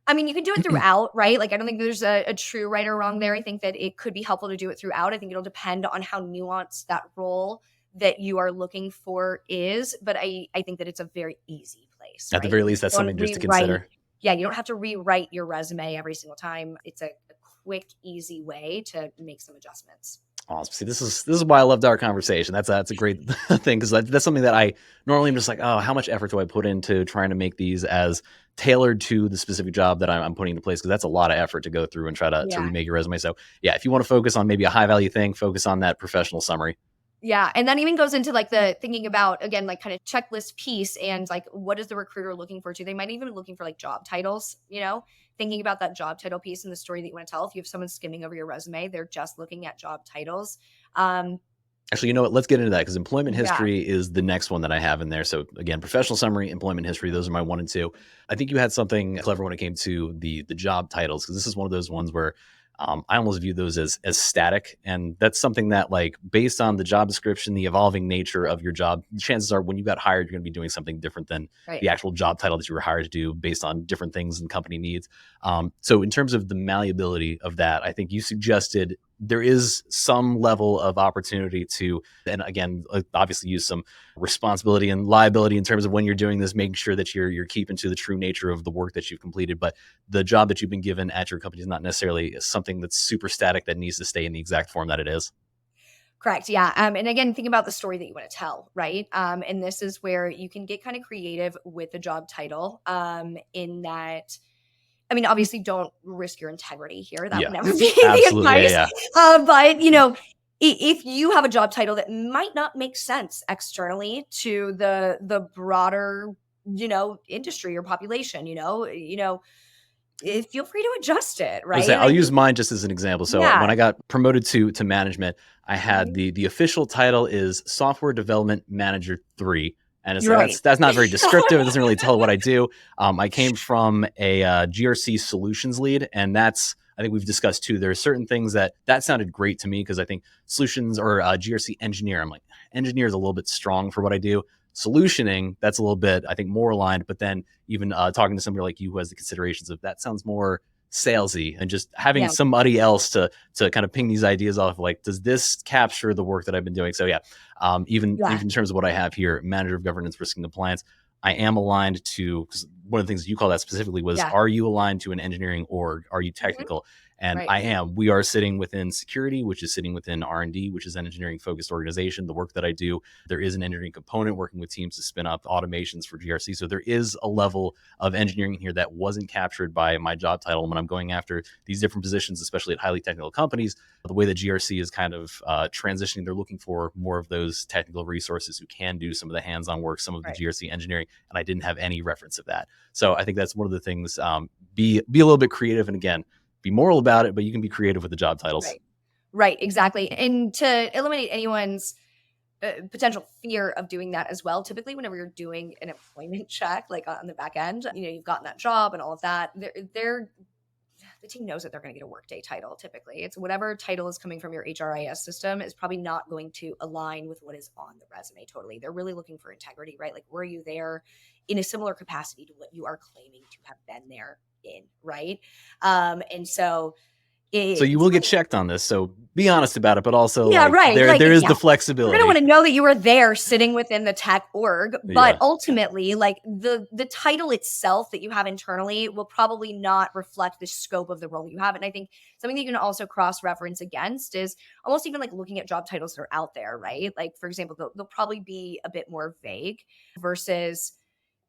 [SPEAKER 1] I mean, you can do it throughout, right? Like, I don't think there's a true right or wrong there. I think that it could be helpful to do it throughout. I think it'll depend on how nuanced that role that you are looking for is, but I think that it's a very easy place,
[SPEAKER 2] At the
[SPEAKER 1] right?
[SPEAKER 2] very
[SPEAKER 1] You
[SPEAKER 2] least, that's
[SPEAKER 1] don't
[SPEAKER 2] something just to
[SPEAKER 1] rewrite.
[SPEAKER 2] consider.
[SPEAKER 1] Yeah, you don't have to rewrite your resume every single time. It's a quick, easy way to make some adjustments.
[SPEAKER 2] Awesome. See, this is why I loved our conversation. That's a great thing because that's something that I normally am just like, oh, how much effort do I put into trying to make these as tailored to the specific job that I'm putting into place? Because that's a lot of effort to go through and try to
[SPEAKER 1] Yeah.
[SPEAKER 2] remake your resume. So yeah, if you want to focus on maybe a high value thing, focus on that professional summary.
[SPEAKER 1] Yeah, and that even goes into, like, the thinking about, again, like, kinda checklist piece and, like, what is the recruiter looking for too? They might even be looking for, like, job titles, you know? Thinking about that job title piece and the story that you wanna tell. If you have someone skimming over your resume, they're just looking at job titles. Um,
[SPEAKER 2] Actually, you know what? Let's get into that because employment
[SPEAKER 1] yeah,
[SPEAKER 2] history is the next one that I have in there. So again, professional summary, employment history, those are my 1 and 2. I think you had something clever when it came to the job titles because this is one of those ones where I almost view those as static, and that's something that like based on the job description, the evolving nature of your job, chances are when you got hired, you're going to be doing something different than
[SPEAKER 1] right.
[SPEAKER 2] the actual job title that you were hired to do based on different things and company needs. So in terms of the malleability of that, I think you suggested there is some level of opportunity to, and again, obviously use some responsibility and liability in terms of when you're doing this, making sure that you're keeping to the true nature of the work that you've completed. But the job that you've been given at your company is not necessarily something that's super static that needs to stay in the exact form that it is.
[SPEAKER 1] Correct, yeah, and again, think about the story that you wanna tell, right? And this is where you can get kinda creative with the job title, in that I mean, obviously, don't risk your integrity here. That would
[SPEAKER 2] Yeah,
[SPEAKER 1] never be the
[SPEAKER 2] absolutely. Yeah,
[SPEAKER 1] advice.
[SPEAKER 2] yeah.
[SPEAKER 1] But you know, if you have a job title that might not make sense externally to the broader, industry or population, feel free to adjust it,
[SPEAKER 2] I was
[SPEAKER 1] right?
[SPEAKER 2] say
[SPEAKER 1] And
[SPEAKER 2] I'll
[SPEAKER 1] I
[SPEAKER 2] use
[SPEAKER 1] think,
[SPEAKER 2] mine just as an example. So
[SPEAKER 1] yeah,
[SPEAKER 2] when I got promoted to management, I had
[SPEAKER 1] mhm,
[SPEAKER 2] the official title is Software Development Manager 3. And it's
[SPEAKER 1] you're
[SPEAKER 2] like
[SPEAKER 1] right.
[SPEAKER 2] that's not very descriptive. It doesn't really tell what I do. I came from a GRC solutions lead, and that's I think we've discussed too. There are certain things that sounded great to me because I think solutions or GRC engineer. I'm like engineer is a little bit strong for what I do. Solutioning that's a little bit I think more aligned. But then even talking to somebody like you who has the considerations of that sounds more salesy and just having
[SPEAKER 1] Yeah,
[SPEAKER 2] somebody else to kind of ping these ideas off like does this capture the work that I've been doing. So yeah, even
[SPEAKER 1] yeah,
[SPEAKER 2] in terms of what I have here, manager of governance risk and compliance, I am aligned to because one of the things you call that specifically was
[SPEAKER 1] yeah,
[SPEAKER 2] are you aligned to an engineering org, are you
[SPEAKER 1] mhm,
[SPEAKER 2] technical? And
[SPEAKER 1] right,
[SPEAKER 2] I am. We are sitting within security, which is sitting within R&D, which is an engineering focused organization. The work that I do, there is an engineering component working with teams to spin up automations for GRC. So there is a level of engineering here that wasn't captured by my job title. And when I'm going after these different positions, especially at highly technical companies, the way that GRC is kind of transitioning, they're looking for more of those technical resources who can do some of the hands-on work, some of the
[SPEAKER 1] right,
[SPEAKER 2] GRC engineering. And I didn't have any reference of that. So I think that's one of the things. Be a little bit creative, and again, be moral about it, but you can be creative with the job titles.
[SPEAKER 1] right, right, exactly. And to eliminate anyone's potential fear of doing that as well. Typically, whenever you're doing an employment check, like on the back end, you've gotten that job and all of that. They're the team knows that they're going to get a workday title. Typically, it's whatever title is coming from your HRIS system is probably not going to align with what is on the resume. Totally, they're really looking for integrity, right? Like, were you there in a similar capacity to what you are claiming to have been there in, right? And so
[SPEAKER 2] So you will get checked on this. So be honest about it, but also
[SPEAKER 1] Yeah,
[SPEAKER 2] like
[SPEAKER 1] right. Like,
[SPEAKER 2] there is
[SPEAKER 1] yeah,
[SPEAKER 2] the
[SPEAKER 1] we're gonna
[SPEAKER 2] flexibility.
[SPEAKER 1] want to know that you were there sitting within the tech org, but
[SPEAKER 2] Yeah.
[SPEAKER 1] ultimately, like the title itself that you have internally will probably not reflect the scope of the role you have. And I think something that you can also cross-reference against is almost even like looking at job titles that are out there, right? Like, for example, they'll probably be a bit more vague versus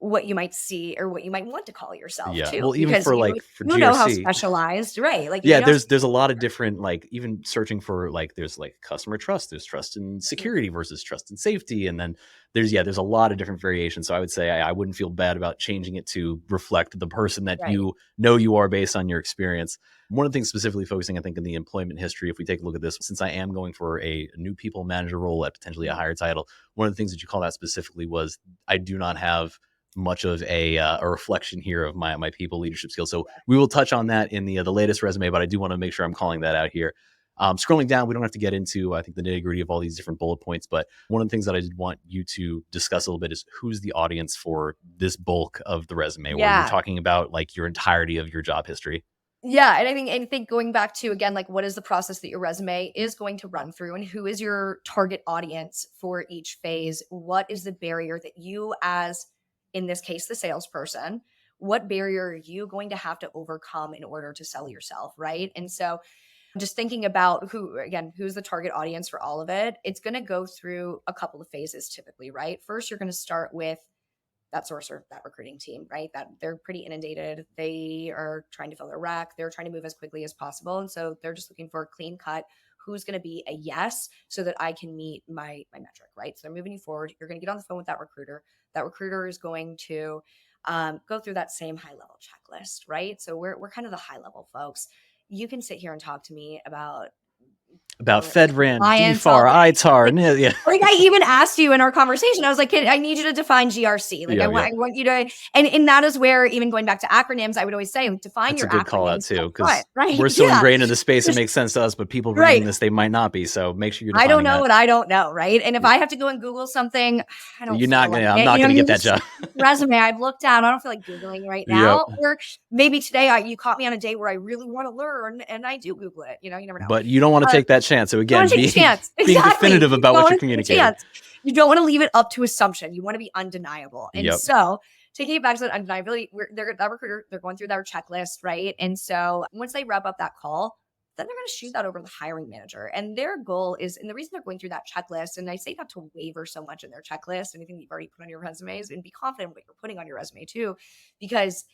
[SPEAKER 1] what you might see or what you might want to call yourself
[SPEAKER 2] Yeah.
[SPEAKER 1] too,
[SPEAKER 2] Well, even
[SPEAKER 1] because
[SPEAKER 2] for like for
[SPEAKER 1] you know how
[SPEAKER 2] GRC,
[SPEAKER 1] specialized, right? Like, if you
[SPEAKER 2] yeah,
[SPEAKER 1] know how
[SPEAKER 2] there's a
[SPEAKER 1] specialized
[SPEAKER 2] lot of different, like, even searching for, like, there's like customer trust, there's trust and
[SPEAKER 1] you are.
[SPEAKER 2] security versus trust and safety, and then there's a lot of different variations. So I would say I wouldn't feel bad about changing it to reflect the person that
[SPEAKER 1] Right.
[SPEAKER 2] you know you are based on your experience. One of the things specifically focusing, I think, in the employment history, if we take a look at this, since I am going for a new people manager role at potentially a
[SPEAKER 1] Mhm.
[SPEAKER 2] higher title, one of the things that you call that specifically was I do not have much of a reflection here of my people leadership skills. So we will touch on that in the latest resume, but I do want to make sure I'm calling that out here. Scrolling down, we don't have to get into, I think, the nitty gritty of all these different bullet points, but one of the things that I did want you to discuss a little bit is who's the audience for this bulk of the resume, where you're
[SPEAKER 1] Yeah.
[SPEAKER 2] talking about like your entirety of your job history.
[SPEAKER 1] Yeah, and I think going back to, again, like, what is the process that your resume is going to run through, and who is your target audience for each phase? What is the barrier that you, as in this case, the salesperson, what barrier are you going to have to overcome in order to sell yourself, right? And so just thinking about who's the target audience for all of it, it's going to go through a couple of phases typically, right? First, you're going to start with that sourcer, that recruiting team, right? That they're pretty inundated. They are trying to fill their rack. They're trying to move as quickly as possible. And so they're just looking for a clean cut. Who's going to be a yes so that I can meet my metric, right? So they're moving you forward. You're going to get on the phone with that recruiter. That recruiter is going to go through that same high level checklist, right? So we're kind of the high level folks. You can sit here and talk to me about
[SPEAKER 2] About
[SPEAKER 1] government risk
[SPEAKER 2] FedRAM,
[SPEAKER 1] compliance all
[SPEAKER 2] DFAR,
[SPEAKER 1] day.
[SPEAKER 2] ITAR,
[SPEAKER 1] Like,
[SPEAKER 2] yeah,
[SPEAKER 1] like I even asked you in our conversation, I was like, I need you to define GRC. Like,
[SPEAKER 2] yeah, yeah.
[SPEAKER 1] I want you to, and that is where, even going back to acronyms, I would always say, like, define
[SPEAKER 2] That's a
[SPEAKER 1] your
[SPEAKER 2] good call out
[SPEAKER 1] acronyms
[SPEAKER 2] too,
[SPEAKER 1] up front,
[SPEAKER 2] because
[SPEAKER 1] right?
[SPEAKER 2] we're so
[SPEAKER 1] Yeah.
[SPEAKER 2] ingrained in the space, it
[SPEAKER 1] Just
[SPEAKER 2] makes sense to us, but people reading
[SPEAKER 1] right.
[SPEAKER 2] this, they might not be. So make sure you're
[SPEAKER 1] I don't
[SPEAKER 2] defining
[SPEAKER 1] know
[SPEAKER 2] that.
[SPEAKER 1] what I don't know, right? And if I have to go and Google something, I don't
[SPEAKER 2] You're not
[SPEAKER 1] feel like
[SPEAKER 2] gonna. I'm
[SPEAKER 1] it.
[SPEAKER 2] not
[SPEAKER 1] You know
[SPEAKER 2] gonna
[SPEAKER 1] what I mean?
[SPEAKER 2] get that
[SPEAKER 1] Just
[SPEAKER 2] job.
[SPEAKER 1] resume I've looked at. I don't feel like Googling right
[SPEAKER 2] Yep.
[SPEAKER 1] now. Or maybe today you caught me on a day where I really want to learn and I do Google it. You know, you never know.
[SPEAKER 2] But you don't want to
[SPEAKER 1] Uh,
[SPEAKER 2] take that chance. So
[SPEAKER 1] You don't
[SPEAKER 2] again,
[SPEAKER 1] want to take a
[SPEAKER 2] being
[SPEAKER 1] chance.
[SPEAKER 2] being
[SPEAKER 1] Exactly.
[SPEAKER 2] definitive
[SPEAKER 1] You
[SPEAKER 2] about
[SPEAKER 1] don't
[SPEAKER 2] what you're
[SPEAKER 1] want to take a
[SPEAKER 2] communicating.
[SPEAKER 1] chance. You don't want to leave it up to assumption. You want to be undeniable. And
[SPEAKER 2] Yep.
[SPEAKER 1] so, taking it back to that undeniability, that recruiter, they're going through their checklist, right? And so, once they wrap up that call, then they're going to shoot that over to the hiring manager. And their goal is, and the reason they're going through that checklist, and I say not to waver so much in their checklist, anything that you've already put on your resumes, and be confident in what you're putting on your resume too, because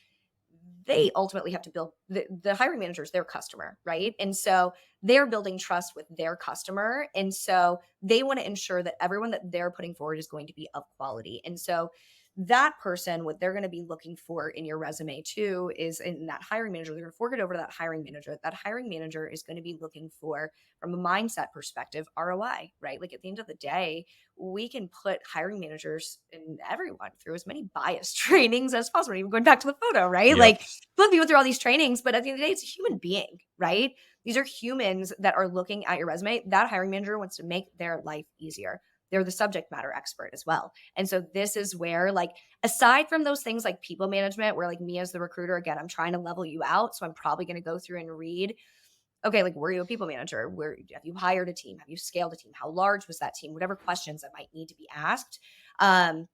[SPEAKER 1] they ultimately have to build the hiring manager is their customer, right? And so they're building trust with their customer. And so they want to ensure that everyone that they're putting forward is going to be of quality. And so that person, what they're going to be looking for in your resume too, is in that hiring manager, they're going to forward it over to that hiring manager. That hiring manager is going to be looking for, from a mindset perspective, ROI, right? Like, at the end of the day, we can put hiring managers and everyone through as many bias trainings as possible. Even going back to the photo, right?
[SPEAKER 2] Yep.
[SPEAKER 1] Like, put people through all these trainings, but at the end of the day, it's a human being, right? These are humans that are looking at your resume. That hiring manager wants to make their life easier. They're the subject matter expert as well. And so this is where, like, aside from those things like people management, where, like, me as the recruiter, again, I'm trying to level you out. So I'm probably going to go through and read, okay, like, were you a people manager? Where have you hired a team? Have you scaled a team? How large was that team? Whatever questions that might need to be asked. I'm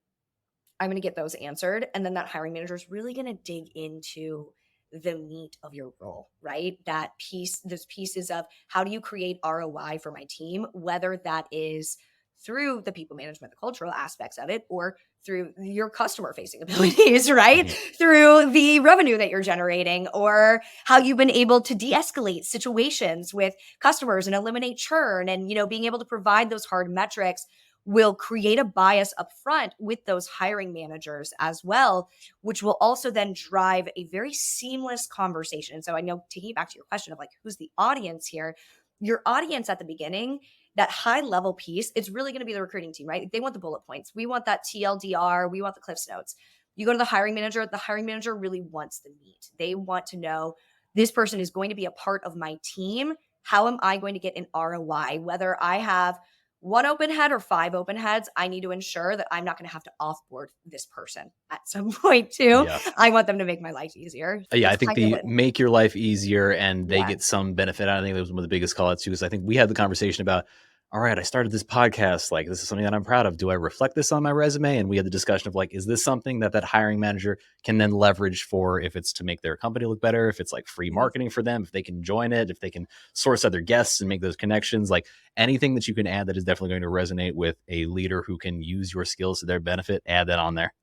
[SPEAKER 1] going to get those answered. And then that hiring manager is really going to dig into the meat of your role, right? That piece, those pieces of how do you create ROI for my team, whether that is through the people management, the cultural aspects of it, or through your customer facing abilities, right?
[SPEAKER 2] Mhm.
[SPEAKER 1] Through the revenue that you're generating, or how you've been able to de-escalate situations with customers and eliminate churn, and, being able to provide those hard metrics will create a bias up front with those hiring managers as well, which will also then drive a very seamless conversation. And so, I know, taking it back to your question of, like, who's the audience here, your audience at the beginning, that high level piece, it's really going to be the recruiting team, right? They want the bullet points. We want that TLDR. We want the Cliffs Notes. You go to the hiring manager really wants the meat. They want to know, this person is going to be a part of my team. How am I going to get an ROI? Whether I have one open head or five open heads, I need to ensure that I'm not going to have to offboard this person at some point too.
[SPEAKER 2] Yeah.
[SPEAKER 1] I want them to make my life easier.
[SPEAKER 2] Yeah, I
[SPEAKER 1] It's
[SPEAKER 2] think
[SPEAKER 1] kind of
[SPEAKER 2] the
[SPEAKER 1] an
[SPEAKER 2] make your life easier and they
[SPEAKER 1] yeah.
[SPEAKER 2] get some benefit. I think that was one of the biggest call outs too, because I think we had the conversation about, all right, I started this podcast. Like, this is something that I'm proud of. Do I reflect this on my resume? And we had the discussion of like, is this something that that hiring manager can then leverage for if it's to make their company look better, if it's like free
[SPEAKER 1] Mhm.
[SPEAKER 2] marketing for them, if they can join it, if they can source other guests and make those connections, like anything that you can add that is definitely going to resonate with a leader who can use your skills to their benefit, add that on there.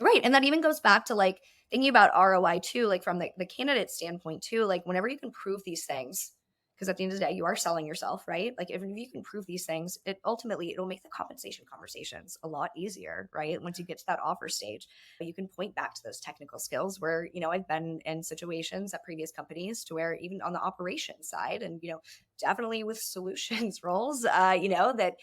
[SPEAKER 1] Right. And that even goes back to like thinking about ROI too, like from the candidate standpoint too, like whenever you can prove these things, because at the end of the day, you are selling yourself, right? Like if you can prove these things, it ultimately it'll make the compensation conversations a lot easier, right? Once you get to that offer stage, you can point back to those technical skills where, I've been in situations at previous companies to where even on the operations side and, definitely with solutions roles, that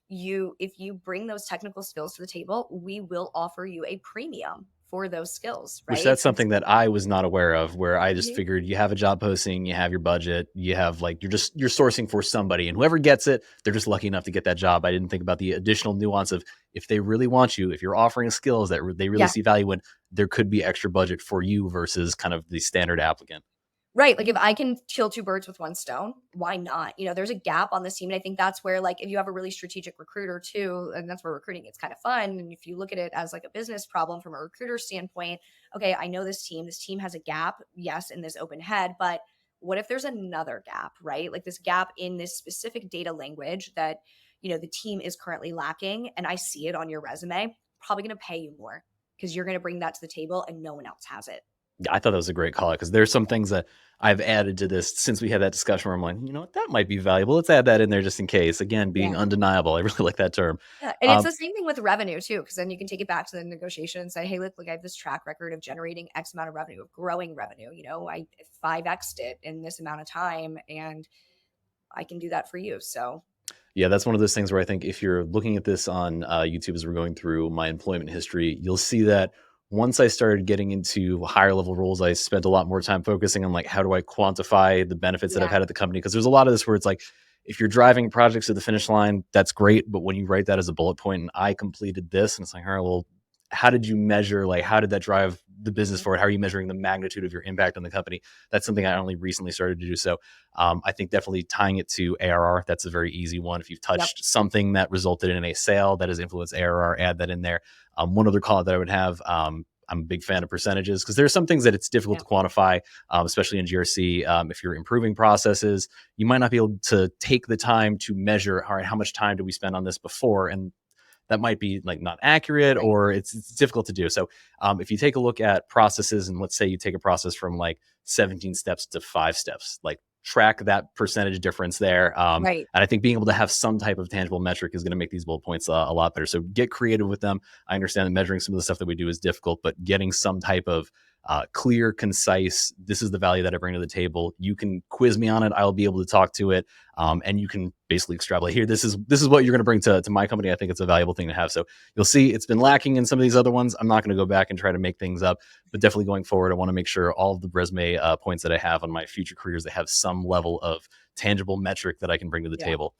[SPEAKER 1] if you bring those technical skills to the table, we will offer you a premium for those skills,
[SPEAKER 2] Which
[SPEAKER 1] right?
[SPEAKER 2] that's something that I was not aware of, where I just
[SPEAKER 1] Mhm.
[SPEAKER 2] figured you have a job posting, you have your budget, you have like you're sourcing for somebody, and whoever gets it, they're just lucky enough to get that job. I didn't think about the additional nuance of if they really want you, if you're offering skills that they really
[SPEAKER 1] Yeah.
[SPEAKER 2] see value in, there could be extra budget for you versus kind of the standard applicant.
[SPEAKER 1] Right. Like if I can kill two birds with one stone, why not? There's a gap on this team. And I think that's where, like, if you have a really strategic recruiter too, and that's where recruiting gets kind of fun. And if you look at it as like a business problem from a recruiter standpoint, okay, I know this team has a gap, yes, in this open head, but what if there's another gap, right? Like this gap in this specific data language that, the team is currently lacking. And I see it on your resume, probably going to pay you more because you're going to bring that to the table and no one else has it.
[SPEAKER 2] Yeah, I thought that was a great call because there's some things that I've added to this since we had that discussion where I'm like, you know what, that might be valuable. Let's add that in there just in case. Again, being
[SPEAKER 1] Yeah.
[SPEAKER 2] undeniable. I really like that term.
[SPEAKER 1] Yeah, and it's
[SPEAKER 2] Um,
[SPEAKER 1] the same thing with revenue too, because then you can take it back to the negotiation and say, "Hey, look, like I have this track record of generating X amount of revenue, of growing revenue. I 5x'd it in this amount of time, and I can do that for you." So,
[SPEAKER 2] Yeah, that's one of those things where I think if you're looking at this on YouTube as we're going through my employment history, you'll see that once I started getting into higher level roles, I spent a lot more time focusing on like how do I quantify the benefits that I've
[SPEAKER 1] yeah,
[SPEAKER 2] had at the company? Because there's a lot of this where it's like if you're driving projects to the finish line, that's great, but when you write that as a bullet point and I completed this, and it's like, all right, well, how did you measure? Like, how did that drive the business
[SPEAKER 1] mhm,
[SPEAKER 2] forward? How are you measuring the magnitude of your impact on the company? That's something I only recently started to do. So I think definitely tying it to ARR, that's a very easy one. If you've
[SPEAKER 1] yep,
[SPEAKER 2] touched something that resulted in a sale that has influenced ARR, add that in there. One other call that I would have, I'm a big fan of percentages because there's some things that it's difficult
[SPEAKER 1] yeah,
[SPEAKER 2] to quantify, especially in GRC. If you're improving processes, you might not be able to take the time to measure, all right, how much time do we spend on this before? And that might be like not accurate
[SPEAKER 1] right,
[SPEAKER 2] or it's difficult to do. So if you take a look at processes and let's say you take a process from like 17 steps to 5 steps, like track that percentage difference there.
[SPEAKER 1] right,
[SPEAKER 2] And I think being able to have some type of tangible metric is going to make these bullet points a lot better. So get creative with them. I understand that measuring some of the stuff that we do is difficult, but getting some type of clear, concise, this is the value that I bring to the table. You can quiz me on it. I'll be able to talk to it. And you can basically extrapolate here. This is what you're going to bring to my company. I think it's a valuable thing to have. So you'll see it's been lacking in some of these other ones. I'm not going to go back and try to make things up, but definitely going forward, I want to make sure all of the resume points that I have on my future careers that have some level of tangible metric that I can bring to the
[SPEAKER 1] yeah.
[SPEAKER 2] table.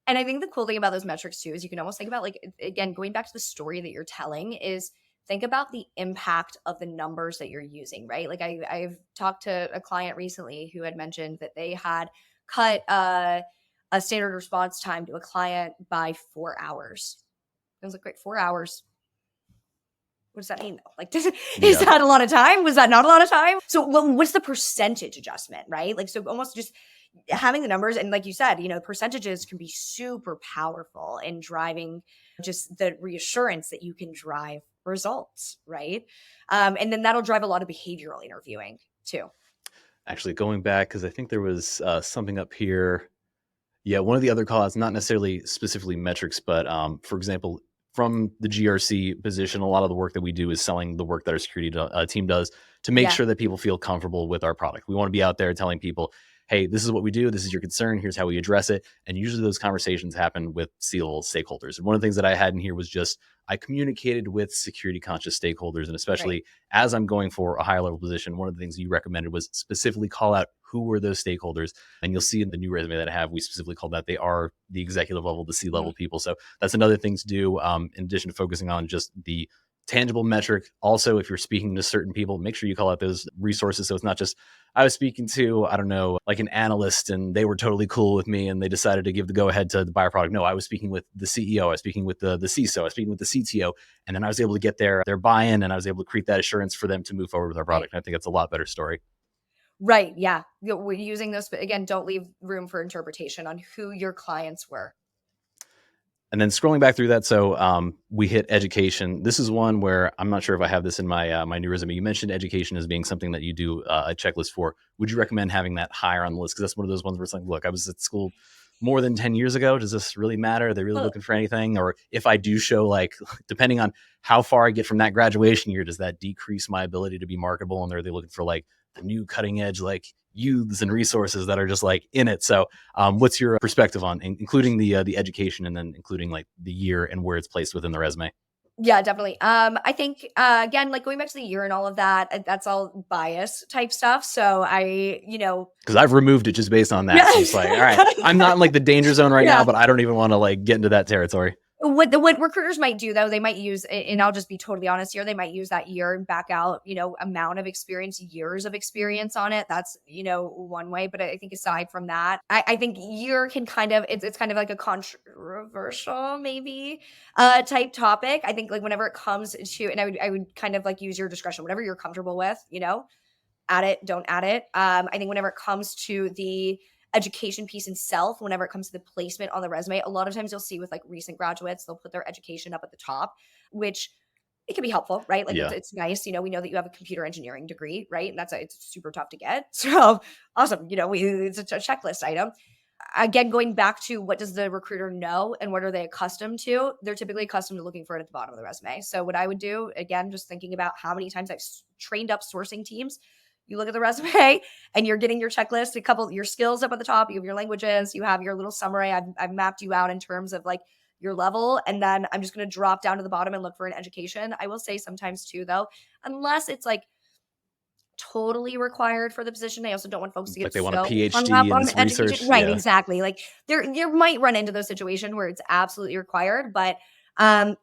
[SPEAKER 1] And I think the cool thing about those metrics too is you can almost think about like again going back to the story that you're telling is think about the impact of the numbers that you're using, right? Like I've talked to a client recently who had mentioned that they had cut a standard response time to a client by 4 hours. I was like, great, 4 hours. What does that mean though? Like, is
[SPEAKER 2] Yeah.
[SPEAKER 1] that a lot of time? Was that not a lot of time? So, well, what's the percentage adjustment, right? Like, so almost just having the numbers and like you said, percentages can be super powerful in driving just the reassurance that you can drive results, right? And then that'll drive a lot of behavioral interviewing too.
[SPEAKER 2] Actually, going back, because I think there was something up here. Yeah, one of the other callouts, not necessarily specifically metrics, but for example, from the GRC position, a lot of the work that we do is selling the work that our team does to make
[SPEAKER 1] Yeah,
[SPEAKER 2] sure that people feel comfortable with our product. We want to be out there telling people, hey, this is what we do. This is your concern. Here's how we address it. And usually those conversations happen with C-level stakeholders. And one of the things that I had in here was just I communicated with security conscious stakeholders. And
[SPEAKER 1] right.
[SPEAKER 2] especially as I'm going for a higher level position, one of the things you recommended was specifically call out who were those stakeholders. And you'll see in the new resume that I have, we specifically call that they are the executive level, the C-level people. So that's another thing to do, in addition to focusing on just the tangible metric. Also, if you're speaking to certain people, make sure you call out those resources. So it's not just, I was speaking to, I don't know, like an analyst and they were totally cool with me and they decided to give the go ahead to buy our product. No, I was speaking with the CEO, I was speaking with the CISO, I was speaking with the CTO, and then I was able to get their buy-in and I was able to create that assurance for them to move forward with our product. And I think that's a lot better story.
[SPEAKER 1] Right. Yeah. We're using those, but again, don't leave room for interpretation on who your clients were.
[SPEAKER 2] And then scrolling back through that, so we hit education. This is one where I'm not sure if I have this in my my new resume. You mentioned education as being something that you do a checklist for. Would you recommend having that higher on the list? Because that's one of those ones where it's like, look, I was at school more than 10 years ago. Does this really matter? Are they really
[SPEAKER 1] Well,
[SPEAKER 2] looking for anything? Or if I do show, like, depending on how far I get from that graduation year, does that decrease my ability to be marketable? And are they looking for like the new cutting edge, like youths and resources that are just like in it? So what's your perspective on including the education and then including like the year and where it's placed within the resume?
[SPEAKER 1] yeah, definitely. I think again, like going back to the year and all of that, that's all bias type stuff. So
[SPEAKER 2] Because I've removed it just based on that. So it's like, all right,
[SPEAKER 1] yeah.
[SPEAKER 2] I'm not in like the danger zone right now,
[SPEAKER 1] Yeah.
[SPEAKER 2] but I don't even want to like get into that territory.
[SPEAKER 1] What recruiters might do though, they might use, and I'll just be totally honest here, they might use that year and back out, amount of experience, years of experience on it. That's, one way. But I think aside from that, I think year can kind of, it's kind of like a controversial maybe type topic. I think like whenever it comes to, and I would kind of like use your discretion, whatever you're comfortable with, add it, don't add it. I think whenever it comes to the education piece itself, whenever it comes to the placement on the resume, a lot of times you'll see with like recent graduates, they'll put their education up at the top, which it can be helpful, right? Like
[SPEAKER 2] Yeah.
[SPEAKER 1] it's nice, we know that you have a computer engineering degree, right? And it's super tough to get. So awesome, it's a checklist item. Again, going back to what does the recruiter know and what are they accustomed to? They're typically accustomed to looking for it at the bottom of the resume. So what I would do, again, just thinking about how many times I've trained up sourcing teams, you look at the resume and you're getting your checklist, a couple your skills up at the top, you have your languages, you have your little summary. I've mapped you out in terms of like your level. And then I'm just going to drop down to the bottom and look for an education. I will say sometimes too, though, unless it's like totally required for the position. I also don't want folks to
[SPEAKER 2] Like
[SPEAKER 1] get
[SPEAKER 2] they want a
[SPEAKER 1] so hung up
[SPEAKER 2] PhD in
[SPEAKER 1] on
[SPEAKER 2] this
[SPEAKER 1] education.
[SPEAKER 2] research.
[SPEAKER 1] Right,
[SPEAKER 2] Yeah.
[SPEAKER 1] exactly. Like there might run into those situations where it's absolutely required, but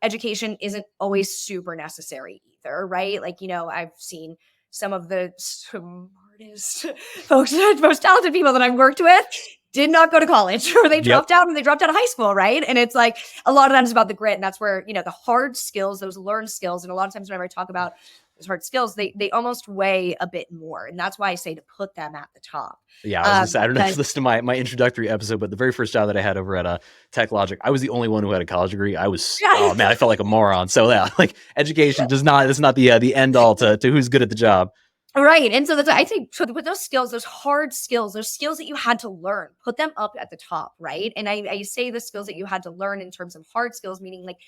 [SPEAKER 1] education isn't always super necessary either, right? Like, I've seen some of the smartest folks, most talented people that I've worked with did not go to college or they
[SPEAKER 2] Yep.
[SPEAKER 1] dropped out and they dropped out of high school, right? And it's like a lot of times about the grit. And that's where, the hard skills, those learned skills. And a lot of times whenever I talk about those hard skills, they almost weigh a bit more. And that's why I say to put them at the top.
[SPEAKER 2] Yeah, I was gonna say, I don't know if you listened to my introductory episode, but the very first job that I had over at Tech Logic, I was the only one who had a college degree. Oh man, I felt like a moron. So yeah, like education is not the end all to who's good at the job.
[SPEAKER 1] Right. And so that's, I think, so with those skills, those hard skills, those skills that you had to learn, put them up at the top. Right. And I say the skills that you had to learn in terms of hard skills, meaning like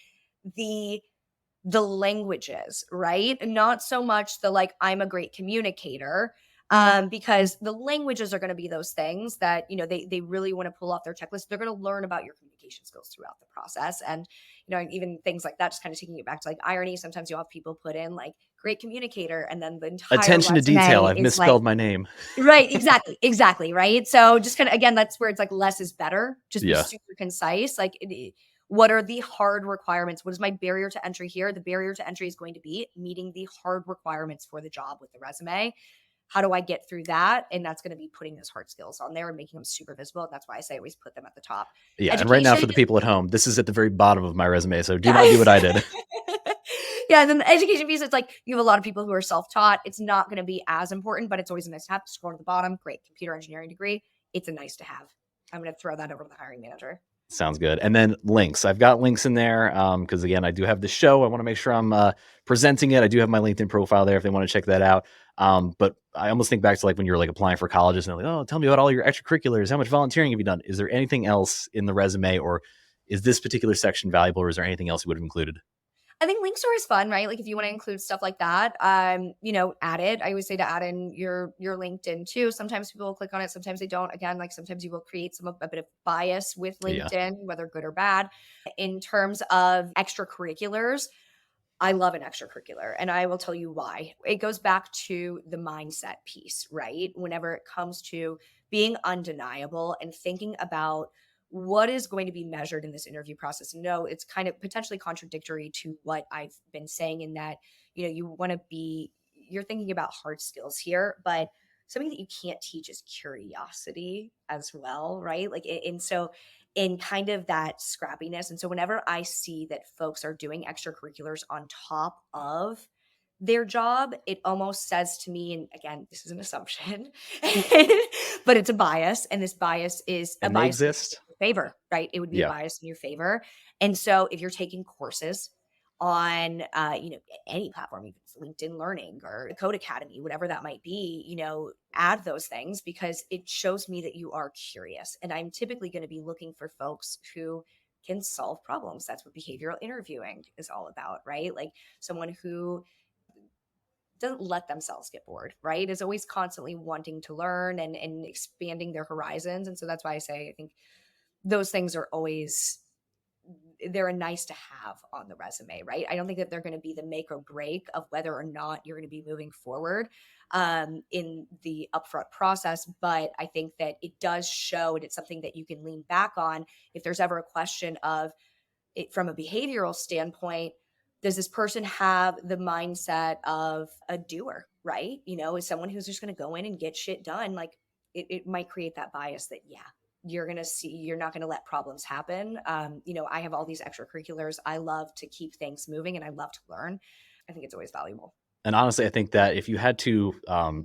[SPEAKER 1] the languages, right? Not so much the like, I'm a great communicator, because the languages are going to be those things that, they really want to pull off their checklist. They're going to learn about your communication skills throughout the process. And, even things like that, just kind of taking it back to like irony. Sometimes you'll have people put in like great communicator and then the entire
[SPEAKER 2] Attention to detail. I've misspelled my name.
[SPEAKER 1] Right, exactly, right? So just kind of, again, that's where it's like less is better. Just be
[SPEAKER 2] Yeah.
[SPEAKER 1] super concise. Like, what are the hard requirements? What is my barrier to entry here? The barrier to entry is going to be meeting the hard requirements for the job with the resume. How do I get through that? And that's going to be putting those hard skills on there and making them super visible. And that's why I say always put them at the top.
[SPEAKER 2] Yeah. And right now for the people at home, this is at the very bottom of my resume. So do not do what I did.
[SPEAKER 1] Yeah, and then the education piece, it's like you have a lot of people who are self-taught. It's not going to be as important, but it's always a nice to have. Scroll to the bottom, great computer engineering degree. It's a nice to have. I'm going to throw that over to the hiring manager.
[SPEAKER 2] Sounds good. And then links. I've got links in there because, again, I do have the show. I want to make sure I'm presenting it. I do have my LinkedIn profile there if they want to check that out. But I almost think back to like when you're like applying for colleges and they're like, oh, tell me about all your extracurriculars. How much volunteering have you done? Is there anything else in the resume, or is this particular section valuable, or is there anything else you would have included?
[SPEAKER 1] I think links are always fun, right? Like if you want to include stuff like that, add it. I always say to add in your LinkedIn too. Sometimes people will click on it, sometimes they don't. Again, like sometimes you will create a bit of bias with LinkedIn, whether good or bad. In terms of extracurriculars, I love an extracurricular, and I will tell you why. It goes back to the mindset piece, right? Whenever it comes to being undeniable and thinking about what is going to be measured in this interview process. No, it's kind of potentially contradictory to what I've been saying in that, you want to be, you're thinking about hard skills here, but something that you can't teach is curiosity as well, right? And so in kind of that scrappiness. And so whenever I see that folks are doing extracurriculars on top of their job, it almost says to me, and again, this is an assumption, but it's a bias. And this bias is a
[SPEAKER 2] And they
[SPEAKER 1] bias in
[SPEAKER 2] exist.
[SPEAKER 1] your favor, right? It would be a
[SPEAKER 2] Yeah.
[SPEAKER 1] bias in your favor. And so if you're taking courses on any platform, even LinkedIn Learning or Code Academy, whatever that might be, add those things because it shows me that you are curious. And I'm typically going to be looking for folks who can solve problems. That's what behavioral interviewing is all about, right? Like someone who doesn't let themselves get bored, right? Is always constantly wanting to learn and expanding their horizons. And so that's why I say I think those things are always, they're a nice to have on the resume, right? I don't think that they're going to be the make or break of whether or not you're going to be moving forward in the upfront process. But I think that it does show, and it's something that you can lean back on if there's ever a question of it from a behavioral standpoint. Does this person have the mindset of a doer, right? Is someone who's just going to go in and get shit done? Like it might create that bias that, yeah, you're not going to let problems happen. I have all these extracurriculars. I love to keep things moving and I love to learn. I think it's always valuable.
[SPEAKER 2] And honestly, I think that if you had to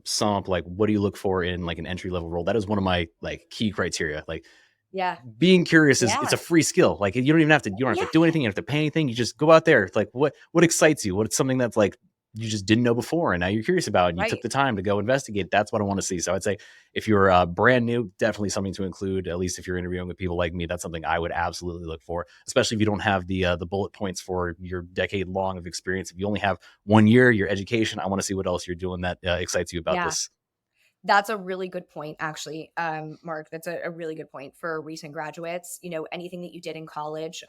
[SPEAKER 2] sum up like what do you look for in like an entry level role, that is one of my like key criteria. Like
[SPEAKER 1] Yeah.
[SPEAKER 2] being curious is it's
[SPEAKER 1] Yeah.
[SPEAKER 2] a free skill. Like you don't have
[SPEAKER 1] Yeah.
[SPEAKER 2] to do anything, you don't have to pay anything. You just go out there. It's like what excites you? What's something that's like you just didn't know before and now you're curious about and you took
[SPEAKER 1] Right.
[SPEAKER 2] the time to go investigate. That's what I want to see. So I'd say if you're brand new, definitely something to include. At least if you're interviewing with people like me, that's something I would absolutely look for, especially if you don't have the bullet points for your decade long of experience. If you only have 1 year, your education, I want to see what else you're doing that excites you about
[SPEAKER 1] Yeah.
[SPEAKER 2] this.
[SPEAKER 1] That's a really good point, actually, Mark. That's a really good point for recent graduates. Anything that you did in college,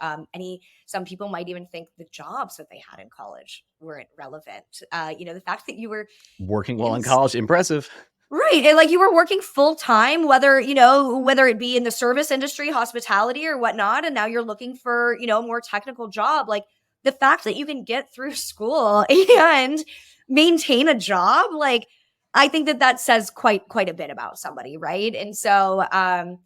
[SPEAKER 1] some people might even think the jobs that they had in college weren't relevant. The fact that you were
[SPEAKER 2] Working while
[SPEAKER 1] in
[SPEAKER 2] in college, impressive.
[SPEAKER 1] right, and like you were working full time, whether it be in the service industry, hospitality, or whatnot, and now you're looking for a more technical job. Like the fact that you can get through school and maintain a job, like I think that says quite a bit about somebody, right? And so, I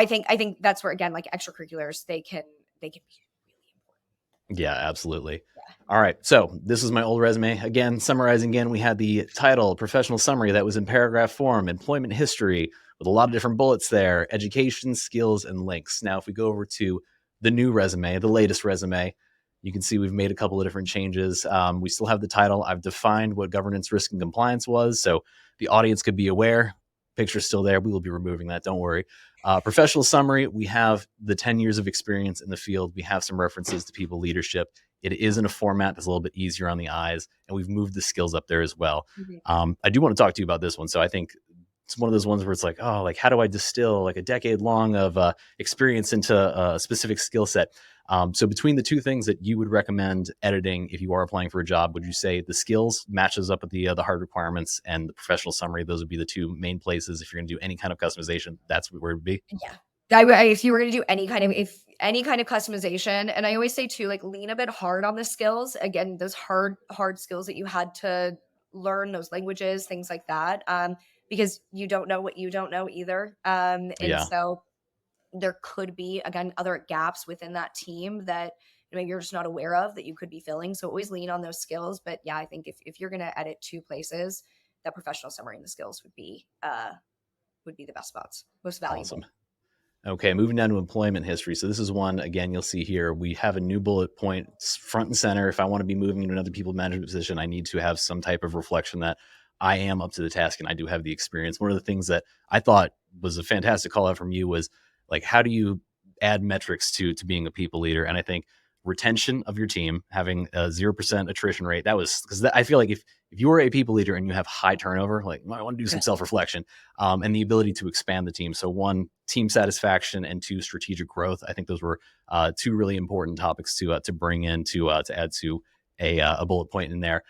[SPEAKER 1] think that's where again, like extracurriculars, they can be really
[SPEAKER 2] Yeah, absolutely.
[SPEAKER 1] important.
[SPEAKER 2] All right. So this is my old resume. Again, summarizing again, we had the title, professional summary that was in paragraph form, employment history with a lot of different bullets there, education, skills, and links. Now, if we go over to the new resume, the latest resume, you can see we've made a couple of different changes. We still have the title. I've defined what governance, risk, and compliance was. So the audience could be aware. Picture's still there. We will be removing that. Don't worry. Professional summary, we have the 10 years of experience in the field. We have some references to people leadership. It is in a format that's a little bit easier on the eyes, and we've moved the skills up there as well.
[SPEAKER 1] Mhm.
[SPEAKER 2] I do want to talk to you about this one. So I think it's one of those ones where it's like, oh, like how do I distill like a decade long of experience into a specific skill set? So between the two things that you would recommend editing if you are applying for a job, would you say the skills matches up with the hard requirements and the professional summary? Those would be the two main places if you're going to do any kind of customization. That's where it would be.
[SPEAKER 1] Yeah. If you were going to do any kind of customization, and I always say too, like lean a bit hard on the skills. Again, those hard skills that you had to learn, those languages, things like that, because you don't know what you don't know either. And
[SPEAKER 2] Yeah,
[SPEAKER 1] so there could be again other gaps within that team that maybe you're just not aware of that you could be filling. So always lean on those skills. But yeah, I think if you're going to edit two places, that professional summary and the skills would be the best spots, most
[SPEAKER 2] awesome.
[SPEAKER 1] valuable.
[SPEAKER 2] Okay, moving down to employment history. So this is one, again, you'll see here, we have a new bullet point front and center. If I want to be moving into another people management position, I need to have some type of reflection that I am up to the task and I do have the experience. One of the things that I thought was a fantastic call out from you was like, how do you add metrics to being a people leader? And I think retention of your team, having a 0% attrition rate, that was because I feel like if you are a people leader and you have high turnover, like I want to do some self-reflection and the ability to expand the team. So one, team satisfaction, and two, strategic growth. I think those were two really important topics to bring in to add to a bullet point in there.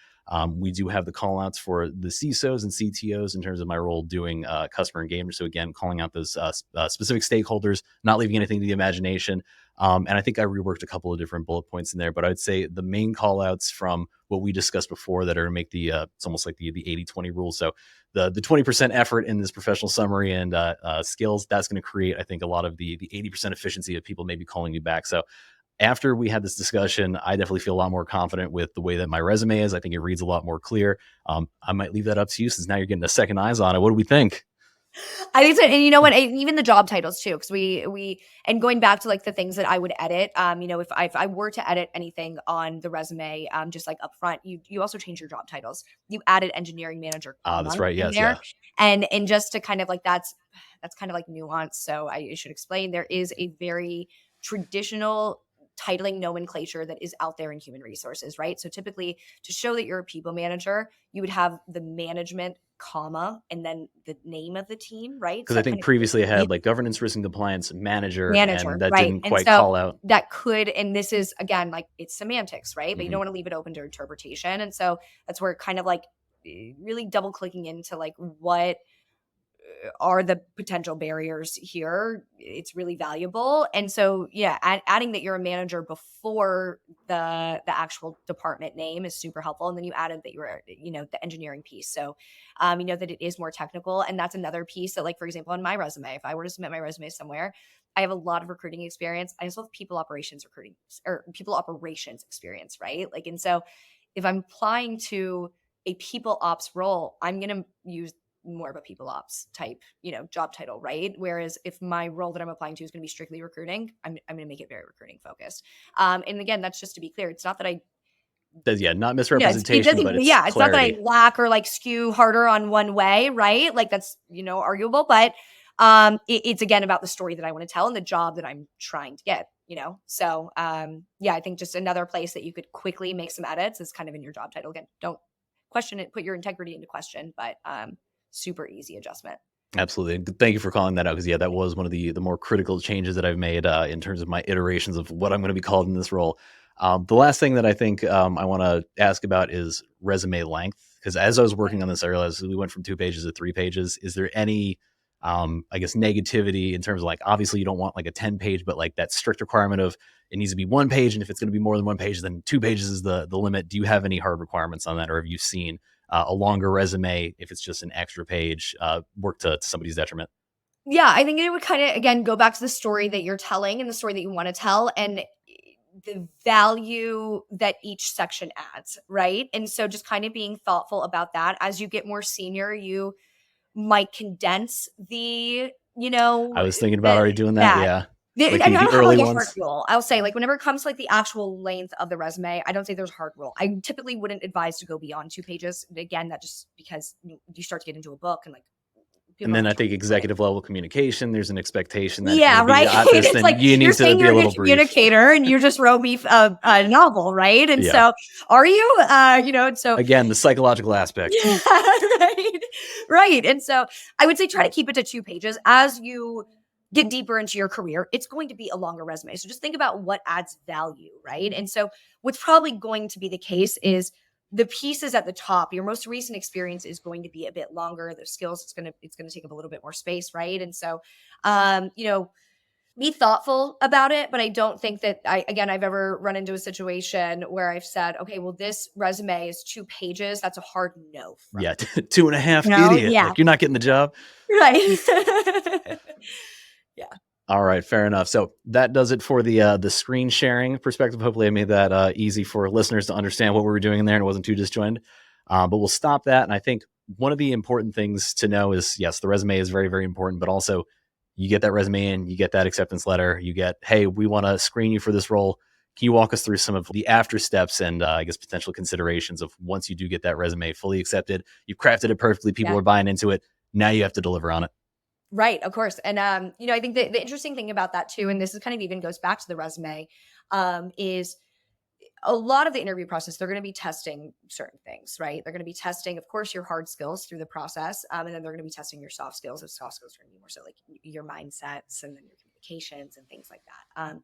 [SPEAKER 2] We do have the call outs for the CISOs and CTOs in terms of my role doing customer engagement. So again, calling out those specific stakeholders, not leaving anything to the imagination. And I think I reworked a couple of different bullet points in there, but I'd say the main call outs from what we discussed before that are to make the, it's almost like the 80-20 rule. So the 20% effort in this professional summary and skills, that's going to create, I think, a lot of the 80% efficiency of people maybe calling you back. So after we had this discussion, I definitely feel a lot more confident with the way that my resume is. I think it reads a lot more clear. I might leave that up to you since now you're getting a second eyes on it. What do we think?
[SPEAKER 1] I think so. And you know what? Even the job titles too, because and going back to like the things that I would edit, if I were to edit anything on the resume, just like up front, you also change your job titles. You added engineering manager,
[SPEAKER 2] That's right.
[SPEAKER 1] in
[SPEAKER 2] Yes.
[SPEAKER 1] there,
[SPEAKER 2] Yeah.
[SPEAKER 1] and just to kind of like that's kind of like nuance. So I should explain there is a very traditional titling nomenclature that is out there in human resources, right? So typically to show that you're a people manager, you would have the management comma and then the name of the team, right?
[SPEAKER 2] Because
[SPEAKER 1] So
[SPEAKER 2] I
[SPEAKER 1] that kind
[SPEAKER 2] think
[SPEAKER 1] of
[SPEAKER 2] previously I had like governance, risk, and compliance manager, and
[SPEAKER 1] manager,
[SPEAKER 2] that
[SPEAKER 1] right?
[SPEAKER 2] didn't
[SPEAKER 1] And
[SPEAKER 2] quite
[SPEAKER 1] so
[SPEAKER 2] call out.
[SPEAKER 1] that could, and this is again like it's semantics, right? But you don't
[SPEAKER 2] Mhm.
[SPEAKER 1] want to leave it open to interpretation. And so that's where kind of like really double clicking into like what are the potential barriers here. It's really valuable. And so yeah, adding that you're a manager before the actual department name is super helpful. And then you added that you're the engineering piece, so that it is more technical. And that's another piece that, like, for example, on my resume, if I were to submit my resume somewhere, I have a lot of recruiting experience. I also have people operations recruiting or people operations experience, right? Like, and so if I'm applying to a people ops role, I'm going to use more of a people ops type, job title, right? Whereas if my role that I'm applying to is going to be strictly recruiting, I'm going to make it very recruiting focused. And again, that's just to be clear. It's not that I,
[SPEAKER 2] Yeah, not
[SPEAKER 1] it
[SPEAKER 2] misrepresentation,
[SPEAKER 1] doesn't,
[SPEAKER 2] but it's
[SPEAKER 1] yeah, it's not that I
[SPEAKER 2] clarity.
[SPEAKER 1] lack or like skew harder on one way, right? Like that's, arguable, but it's again about the story that I want to tell and the job that I'm trying to get, So yeah, I think just another place that you could quickly make some edits is kind of in your job title. Again, don't question it, put your integrity into question, but super easy adjustment.
[SPEAKER 2] Absolutely. Thank you for calling that out because, yeah, that was one of the more critical changes that I've made in terms of my iterations of what I'm going to be called in this role. The last thing that I think I want to ask about is resume length. Because as I was working on this, I realized we went from 2 pages to 3 pages. Is there any, I guess, negativity in terms of like, obviously you don't want like a 10 page, but like that strict requirement of it needs to be 1 page. And if it's going to be more than 1 page, then 2 pages is the limit. Do you have any hard requirements on that? Or have you seen a longer resume, if it's just an extra page, work to somebody's detriment?
[SPEAKER 1] Yeah, I think it would kind of again go back to the story that you're telling and the story that you want to tell and the value that each section adds, right? And so just kind of being thoughtful about that. As you get more senior, you might condense
[SPEAKER 2] I was thinking about already doing that.
[SPEAKER 1] that.
[SPEAKER 2] Yeah. Like
[SPEAKER 1] I
[SPEAKER 2] the
[SPEAKER 1] don't have
[SPEAKER 2] early
[SPEAKER 1] like a hard
[SPEAKER 2] ones.
[SPEAKER 1] rule. I'll say, like, whenever it comes to like the actual length of the resume, I don't say there's a hard rule. I typically wouldn't advise to go beyond 2 pages. Again, that just because you start to get into a book and like
[SPEAKER 2] And
[SPEAKER 1] people
[SPEAKER 2] then
[SPEAKER 1] have
[SPEAKER 2] I
[SPEAKER 1] trouble
[SPEAKER 2] think
[SPEAKER 1] reading.
[SPEAKER 2] executive level communication, there's an expectation that if you're
[SPEAKER 1] Yeah,
[SPEAKER 2] going to be
[SPEAKER 1] right?
[SPEAKER 2] at this,
[SPEAKER 1] It's
[SPEAKER 2] then
[SPEAKER 1] like
[SPEAKER 2] you
[SPEAKER 1] you're
[SPEAKER 2] need to
[SPEAKER 1] saying
[SPEAKER 2] be a
[SPEAKER 1] you're a
[SPEAKER 2] little
[SPEAKER 1] good
[SPEAKER 2] brief.
[SPEAKER 1] communicator and you just wrote me a novel, right? And
[SPEAKER 2] Yeah.
[SPEAKER 1] so are you? And so
[SPEAKER 2] Again, the psychological aspect.
[SPEAKER 1] yeah, right. Right. And so I would say try to keep it to 2 pages. As you get deeper into your career, it's going to be a longer resume. So just think about what adds value, right? And so what's probably going to be the case is the pieces at the top, your most recent experience is going to be a bit longer. The skills, it's gonna take up a little bit more space, right? And so be thoughtful about it, but I don't think that I've ever run into a situation where I've said, okay, well, this resume is 2 pages. That's a hard no from
[SPEAKER 2] Yeah.
[SPEAKER 1] me.
[SPEAKER 2] 2.5 idiot.
[SPEAKER 1] Yeah.
[SPEAKER 2] Like you're not getting the job.
[SPEAKER 1] Right. Yeah.
[SPEAKER 2] All right, fair enough. So that does it for the screen sharing perspective. Hopefully, I made that easy for listeners to understand what we were doing in there and it wasn't too disjointed. But we'll stop that. And I think one of the important things to know is, yes, the resume is very, very important, but also you get that resume in, you get that acceptance letter, you get, hey, we want to screen you for this role. Can you walk us through some of the after steps and I guess potential considerations of once you do get that resume fully accepted, you've crafted it perfectly, people
[SPEAKER 1] Yeah.
[SPEAKER 2] are buying into it. Now you have to deliver on it.
[SPEAKER 1] Right. Of course. And, I think the interesting thing about that too, and this is kind of even goes back to the resume, is a lot of the interview process, they're going to be testing certain things, right? They're going to be testing, of course, your hard skills through the process. And then they're going to be testing your soft skills. Those soft skills are going to be more so like your mindsets and then your communications and things like that.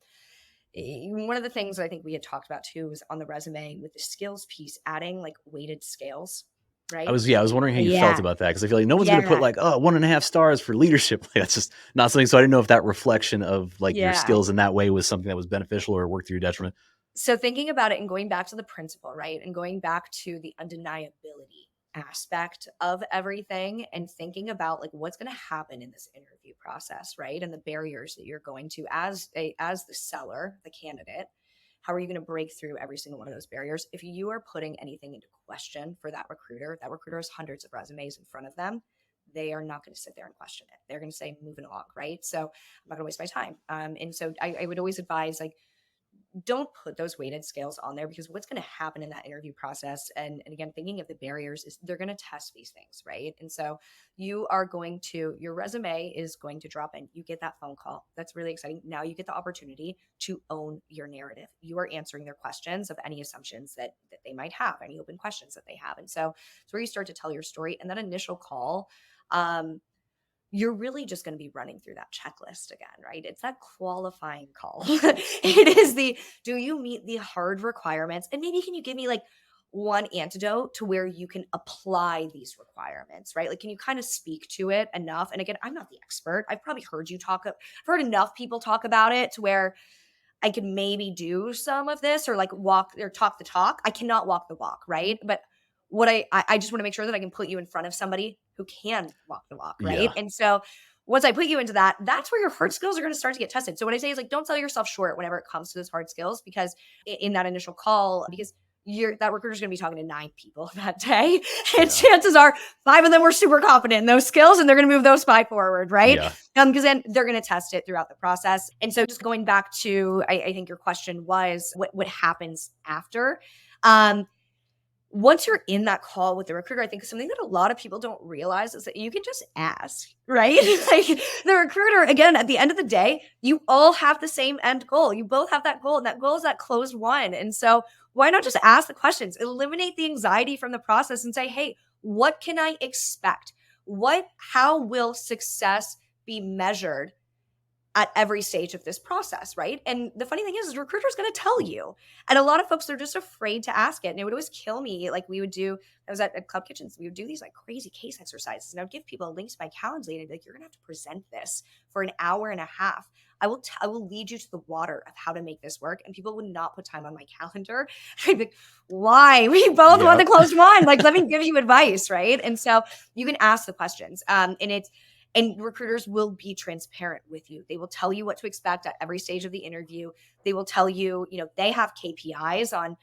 [SPEAKER 1] One of the things I think we had talked about too was on the resume with the skills piece, adding like weighted scales, right?
[SPEAKER 2] I was wondering how you felt
[SPEAKER 1] Yeah.
[SPEAKER 2] about that because I feel like no one's going to put
[SPEAKER 1] Yeah.
[SPEAKER 2] like, oh, 1.5 stars for leadership. Like, that's just not something. So I didn't know if that reflection of like your
[SPEAKER 1] Yeah.
[SPEAKER 2] skills in that way was something that was beneficial or worked to your detriment.
[SPEAKER 1] So thinking about it and going back to the principle, right? And going back to the undeniability aspect of everything and thinking about like what's going to happen in this interview process, right? And the barriers that you're going to as the seller, the candidate, how are you going to break through every single one of those barriers? If you are putting anything into question for that recruiter has hundreds of resumes in front of them. They are not going to sit there and question it. They're going to say, moving along, right? So I'm not going to waste my time. And so I would always advise like don't put those weighted scales on there because what's going to happen in that interview process and again thinking of the barriers is they're going to test these things, right? And so your resume is going to drop in, you get that phone call, that's really exciting. Now you get the opportunity to own your narrative. You are answering their questions of any assumptions that they might have, any open questions that they have. And so it's where you start to tell your story. And that initial call, you're really just going to be running through that checklist again, right? It's that qualifying call. It is do you meet the hard requirements? And maybe can you give me like one antidote to where you can apply these requirements, right? Like, can you kind of speak to it enough? And again, I'm not the expert. I've probably I've heard enough people talk about it to where I could maybe do some of this or like walk or talk the talk. I cannot walk the walk, right? But what I just want to make sure that I can put you in front of somebody who can walk the walk, right?
[SPEAKER 2] Yeah.
[SPEAKER 1] And so once I put you into that, that's where your hard skills are going to start to get tested. So what I say is like, don't sell yourself short whenever it comes to those hard skills, because in that initial call, because that recruiter's going to be talking to 9 people that day, and
[SPEAKER 2] Yeah.
[SPEAKER 1] chances are 5 of them were super confident in those skills, and they're going to move those 5 forward, right?
[SPEAKER 2] Yeah.
[SPEAKER 1] Because then they're going to test it throughout the process. And so just going back to, I think your question was what happens after. Once you're in that call with the recruiter, I think something that a lot of people don't realize is that you can just ask, right? Like the recruiter, again, at the end of the day, you all have the same end goal. You both have that goal, and that goal is that closed one. And so why not just ask the questions, eliminate the anxiety from the process and say, hey, what can I expect? How will success be measured at every stage of this process, right? And the funny thing is recruiter's going to tell you. And a lot of folks are just afraid to ask it. And it would always kill me. Like I was at Club Kitchens, we would do these like crazy case exercises. And I would give people a link to my Calendly and I'd be like, you're going to have to present this for an hour and a half. I will lead you to the water of how to make this work. And people would not put time on my calendar. I'd be like, why? We both want the closed one. Like, let me give you advice, right? And so you can ask the questions. And recruiters will be transparent with you. They will tell you what to expect at every stage of the interview. They will tell you, they have KPIs on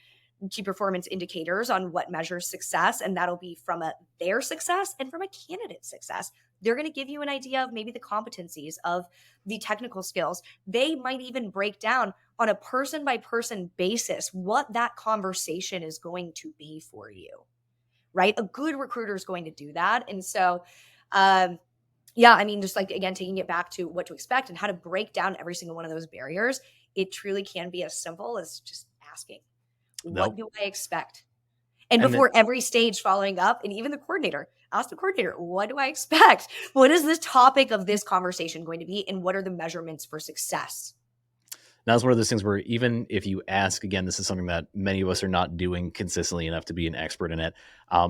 [SPEAKER 1] key performance indicators on what measures success. And that'll be from their success and from a candidate's success. They're going to give you an idea of maybe the competencies of the technical skills. They might even break down on a person by person basis what that conversation is going to be for you, right? A good recruiter is going to do that. And so, yeah, I mean, just like, again, taking it back to what to expect and how to break down every single one of those barriers, it truly can be as simple as just asking, what
[SPEAKER 2] Nope.
[SPEAKER 1] do I expect? And
[SPEAKER 2] And then
[SPEAKER 1] before every stage following up, and even the coordinator, ask the coordinator, what do I expect? What is the topic of this conversation going to be? And what are the measurements for success?
[SPEAKER 2] now it's one of those things where even if you ask, again, this is something that many of us are not doing consistently enough to be an expert in it.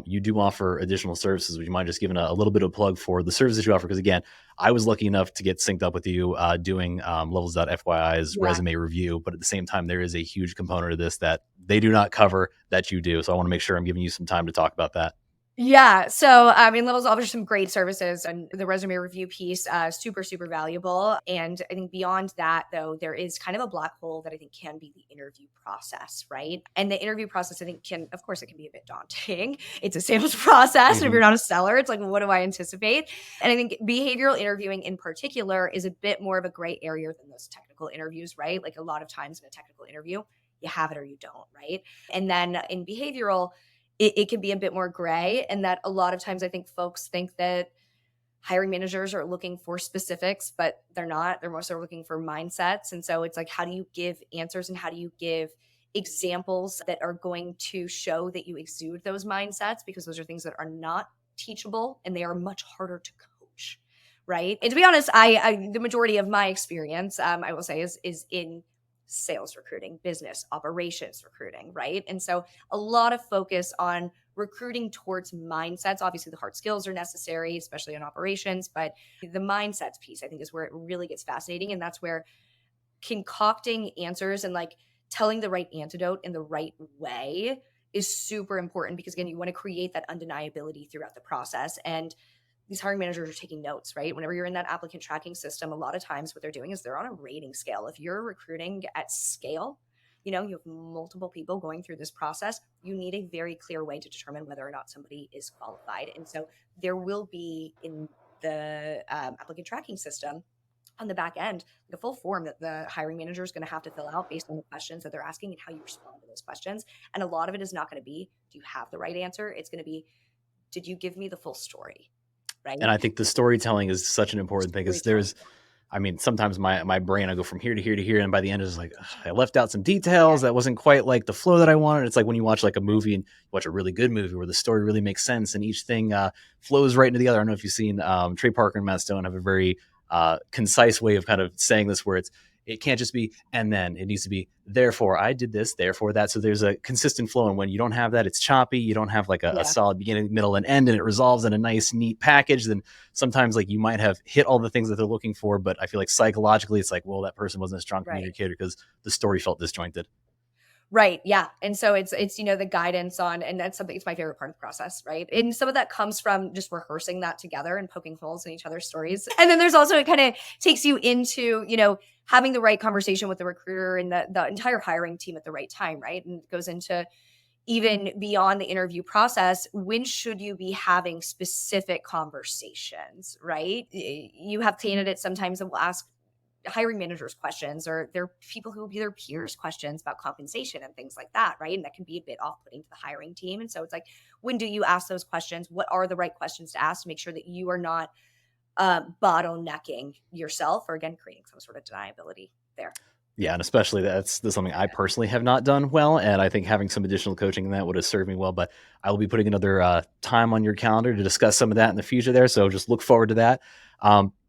[SPEAKER 2] You do offer additional services. Would you mind just giving a little bit of plug for the services you offer? Because again, I was lucky enough to get synced up with you doing levels.fyi's
[SPEAKER 1] Yeah.
[SPEAKER 2] resume review. But at the same time, there is a huge component of this that they do not cover that you do. So I want to make sure I'm giving you some time to talk about that.
[SPEAKER 1] Yeah. So, in Levels offers some great services, and the resume review piece, super, super valuable. And I think beyond that, though, there is kind of a black hole that I think can be the interview process, right? And the interview process, I think of course, it can be a bit daunting. It's a sales process. And if
[SPEAKER 2] Mhm.
[SPEAKER 1] you're not a seller, it's like, what do I anticipate? And I think behavioral interviewing in particular is a bit more of a gray area than those technical interviews, right? Like a lot of times in a technical interview, you have it or you don't, right? And then in behavioral, it can be a bit more gray, and that a lot of times I think folks think that hiring managers are looking for specifics, but they're not. They're more so looking for mindsets. And so it's like, how do you give answers and how do you give examples that are going to show that you exude those mindsets? Because those are things that are not teachable and they are much harder to coach, right? And to be honest, I the majority of my experience, I will say, is in sales recruiting, business operations recruiting, right? And so a lot of focus on recruiting towards mindsets. Obviously, the hard skills are necessary, especially in operations, but the mindsets piece, I think, is where it really gets fascinating. And that's where concocting answers and like telling the right antidote in the right way is super important because again, you want to create that undeniability throughout the process. And these hiring managers are taking notes, right? Whenever you're in that applicant tracking system, a lot of times what they're doing is they're on a rating scale. If you're recruiting at scale, you know, you have multiple people going through this process, you need a very clear way to determine whether or not somebody is qualified. And so there will be in the applicant tracking system on the back end, like a full form that the hiring manager is going to have to fill out based on the questions that they're asking and how you respond to those questions. And a lot of it is not going to be, do you have the right answer? It's going to be, did you give me the full story? Right?
[SPEAKER 2] And I think the storytelling is such an important thing because
[SPEAKER 1] Storytelling.
[SPEAKER 2] there's, I mean, sometimes my brain, I go from here to here to here. And by the end, it's like, ugh, I left out some
[SPEAKER 1] Yeah.
[SPEAKER 2] details that wasn't quite like the flow that I wanted. It's like when you watch like a movie and you watch a really good movie where the story really makes sense and each thing flows right into the other. I don't know if you've seen Trey Parker and Matt Stone have a very concise way of kind of saying this where it can't just be, and then it needs to be, therefore I did this, therefore that. So there's a consistent flow. And when you don't have that, it's choppy. You don't have like a
[SPEAKER 1] Yeah.
[SPEAKER 2] solid beginning, middle, and end, and it resolves in a nice, neat package. Then sometimes like you might have hit all the things that they're looking for, but I feel like psychologically it's like, well, that person wasn't a strong
[SPEAKER 1] Right.
[SPEAKER 2] communicator because the story felt disjointed.
[SPEAKER 1] Right. Yeah. And so it's, you know, the guidance on, and that's something, it's my favorite part of the process. Right. And some of that comes from just rehearsing that together and poking holes in each other's stories. And then there's also, it kind of takes you into, you know, having the right conversation with the recruiter and the entire hiring team at the right time. Right. And it goes into even beyond the interview process. When should you be having specific conversations? Right. You have candidates sometimes that will ask hiring managers questions, or they're people who will be their peers questions about compensation and things like that, right? And that can be a bit off-putting to the hiring team. And so it's like, when do you ask those questions? What are the right questions to ask to make sure that you are not bottlenecking yourself, or again creating some sort of deniability there?
[SPEAKER 2] Yeah, and especially that's something I personally have not done well, and I think having some additional coaching in that would have served me well. But I will be putting another time on your calendar to discuss some of that in the future there, so just look forward to that.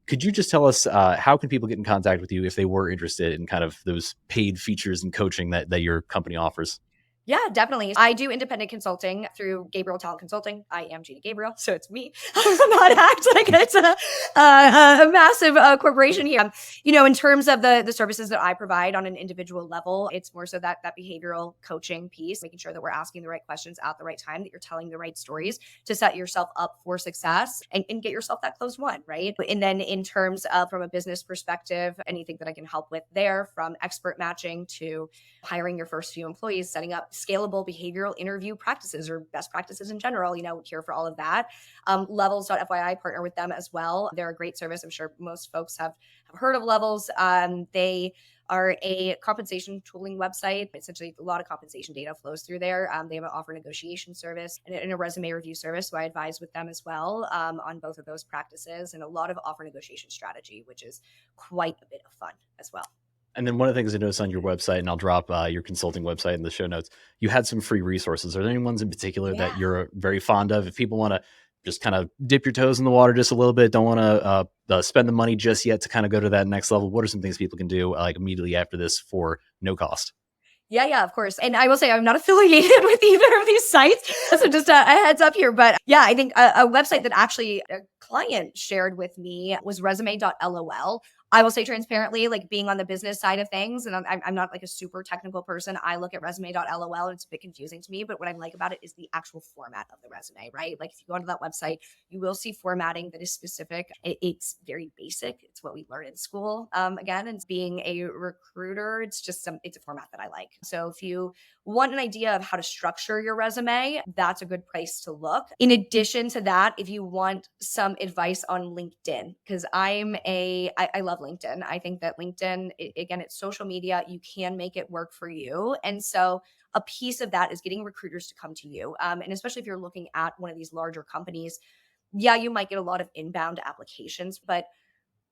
[SPEAKER 2] Could you just tell us how can people get in contact with you if they were interested in kind of those paid features and coaching that your company offers?
[SPEAKER 1] Yeah, definitely. I do independent consulting through Gabriel Talent Consulting. I am Gina Gabriel, so it's me. I'm not act like it's a massive corporation here. You know, in terms of the services that I provide on an individual level, it's more so that behavioral coaching piece, making sure that we're asking the right questions at the right time, that you're telling the right stories to set yourself up for success and get yourself that closed one, right? And then in terms of from a business perspective, anything that I can help with there, from expert matching to hiring your first few employees, setting up scalable behavioral interview practices or best practices in general, you know, here for all of that. Levels.fyi, partner with them as well. They're a great service. I'm sure most folks have heard of Levels. They are a compensation tooling website. Essentially, a lot of compensation data flows through there. They have an offer negotiation service and a resume review service. So I advise with them as well on both of those practices, and a lot of offer negotiation strategy, which is quite a bit of fun as well.
[SPEAKER 2] And then one of the things I noticed on your website, and I'll drop your consulting website in the show notes, you had some free resources. Are there any ones in particular that
[SPEAKER 1] Yeah.
[SPEAKER 2] you're very fond of? If people want to just kind of dip your toes in the water just a little bit, don't want to spend the money just yet to kind of go to that next level, what are some things people can do like immediately after this for no cost?
[SPEAKER 1] Yeah, yeah, of course. And I will say I'm not affiliated with either of these sites. So just a heads up here. But yeah, I think a website that actually a client shared with me was resume.lol. I will say transparently, like being on the business side of things, and I'm not like a super technical person. I look at resume.lol and it's a bit confusing to me. But what I like about it is the actual format of the resume, right? Like if you go onto that website, you will see formatting that is specific. It's very basic. It's what we learn in school. Again, and being a recruiter, it's a format that I like. So if you want an idea of how to structure your resume, that's a good place to look. In addition to that, if you want some advice on LinkedIn, because I love LinkedIn. I think that LinkedIn, again, it's social media. You can make it work for you. And so a piece of that is getting recruiters to come to you. And especially if you're looking at one of these larger companies, yeah, you might get a lot of inbound applications, but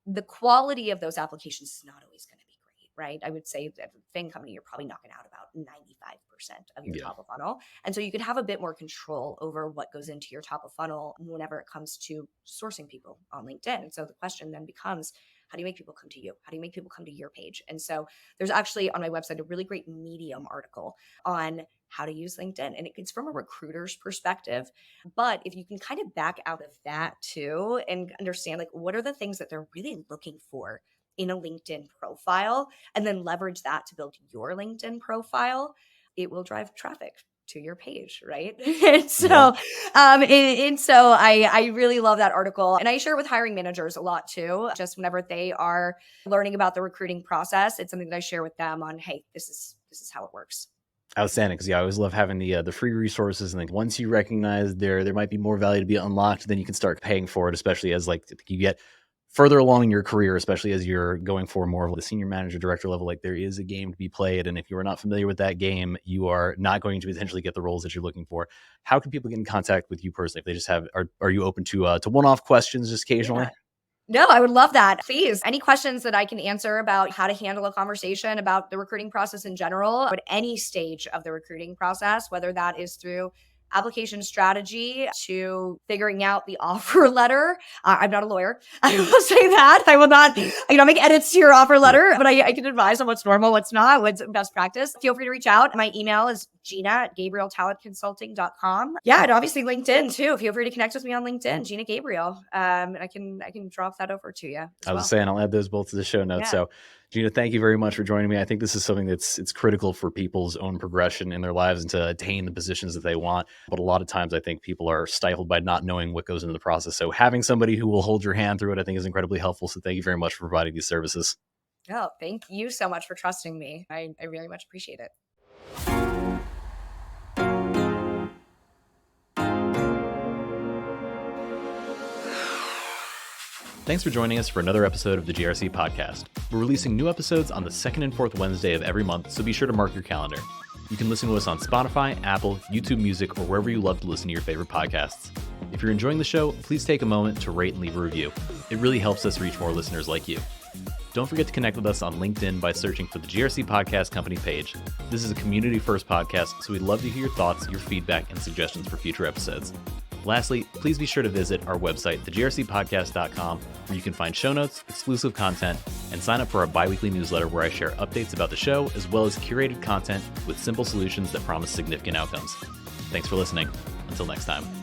[SPEAKER 1] the quality of those applications is not always going to be great, right? I would say that Fing company, you're probably knocking out about 95% of your
[SPEAKER 2] Yeah.
[SPEAKER 1] top of funnel. And so you could have a bit more control over what goes into your top of funnel whenever it comes to sourcing people on LinkedIn. And so the question then becomes, How do you make people come to you? How do you make people come to your page? And so there's actually on my website a really great Medium article on how to use LinkedIn. And it's from a recruiter's perspective. But if you can kind of back out of that too and understand like what are the things that they're really looking for in a LinkedIn profile, and then leverage that to build your LinkedIn profile, it will drive traffic to your page, right? And so, I really love that article, and I share it with hiring managers a lot too. Just whenever they are learning about the recruiting process, it's something that I share with them on, hey, this is how it works.
[SPEAKER 2] Outstanding, because I always love having the free resources, and like once you recognize there might be more value to be unlocked, then you can start paying for it, especially as like you get further along in your career, especially as you're going for more of the senior manager director level. Like there is a game to be played, and if you are not familiar with that game, you are not going to potentially get the roles that you're looking for. How can people get in contact with you personally if they just have are you open to one-off questions just occasionally?
[SPEAKER 1] Yeah. No, I would love that. Please, any questions that I can answer about how to handle a conversation about the recruiting process in general, at any stage of the recruiting process, whether that is through application strategy to figuring out the offer letter. I'm not a lawyer. I will say that. I will not, make edits to your offer letter, but I can advise on what's normal, what's not, what's best practice. Feel free to reach out. My email is Gina@GabrielTalentConsulting.com. Yeah, and obviously LinkedIn too. Feel free to connect with me on LinkedIn, Gina Gabriel. I can drop that over to you.
[SPEAKER 2] I was saying I'll add those both to the show notes.
[SPEAKER 1] Yeah.
[SPEAKER 2] So, Gina, thank you very much for joining me. I think this is something it's critical for people's own progression in their lives and to attain the positions that they want. But a lot of times, I think people are stifled by not knowing what goes into the process. So, having somebody who will hold your hand through it, I think, is incredibly helpful. So, thank you very much for providing these services.
[SPEAKER 1] Oh, thank you so much for trusting me. I really much appreciate it.
[SPEAKER 2] Thanks for joining us for another episode of the GRC podcast. We're releasing new episodes on the second and fourth Wednesday of every month, so be sure to mark your calendar. You can listen to us on Spotify, Apple, YouTube Music, or wherever you love to listen to your favorite podcasts. If you're enjoying the show, please take a moment to rate and leave a review. It really helps us reach more listeners like you. Don't forget to connect with us on LinkedIn by searching for the GRC Podcast Company page. This is a community-first podcast, so we'd love to hear your thoughts, your feedback, and suggestions for future episodes. Lastly, please be sure to visit our website, thegrcpodcast.com, where you can find show notes, exclusive content, and sign up for our bi-weekly newsletter where I share updates about the show, as well as curated content with simple solutions that promise significant outcomes. Thanks for listening. Until next time.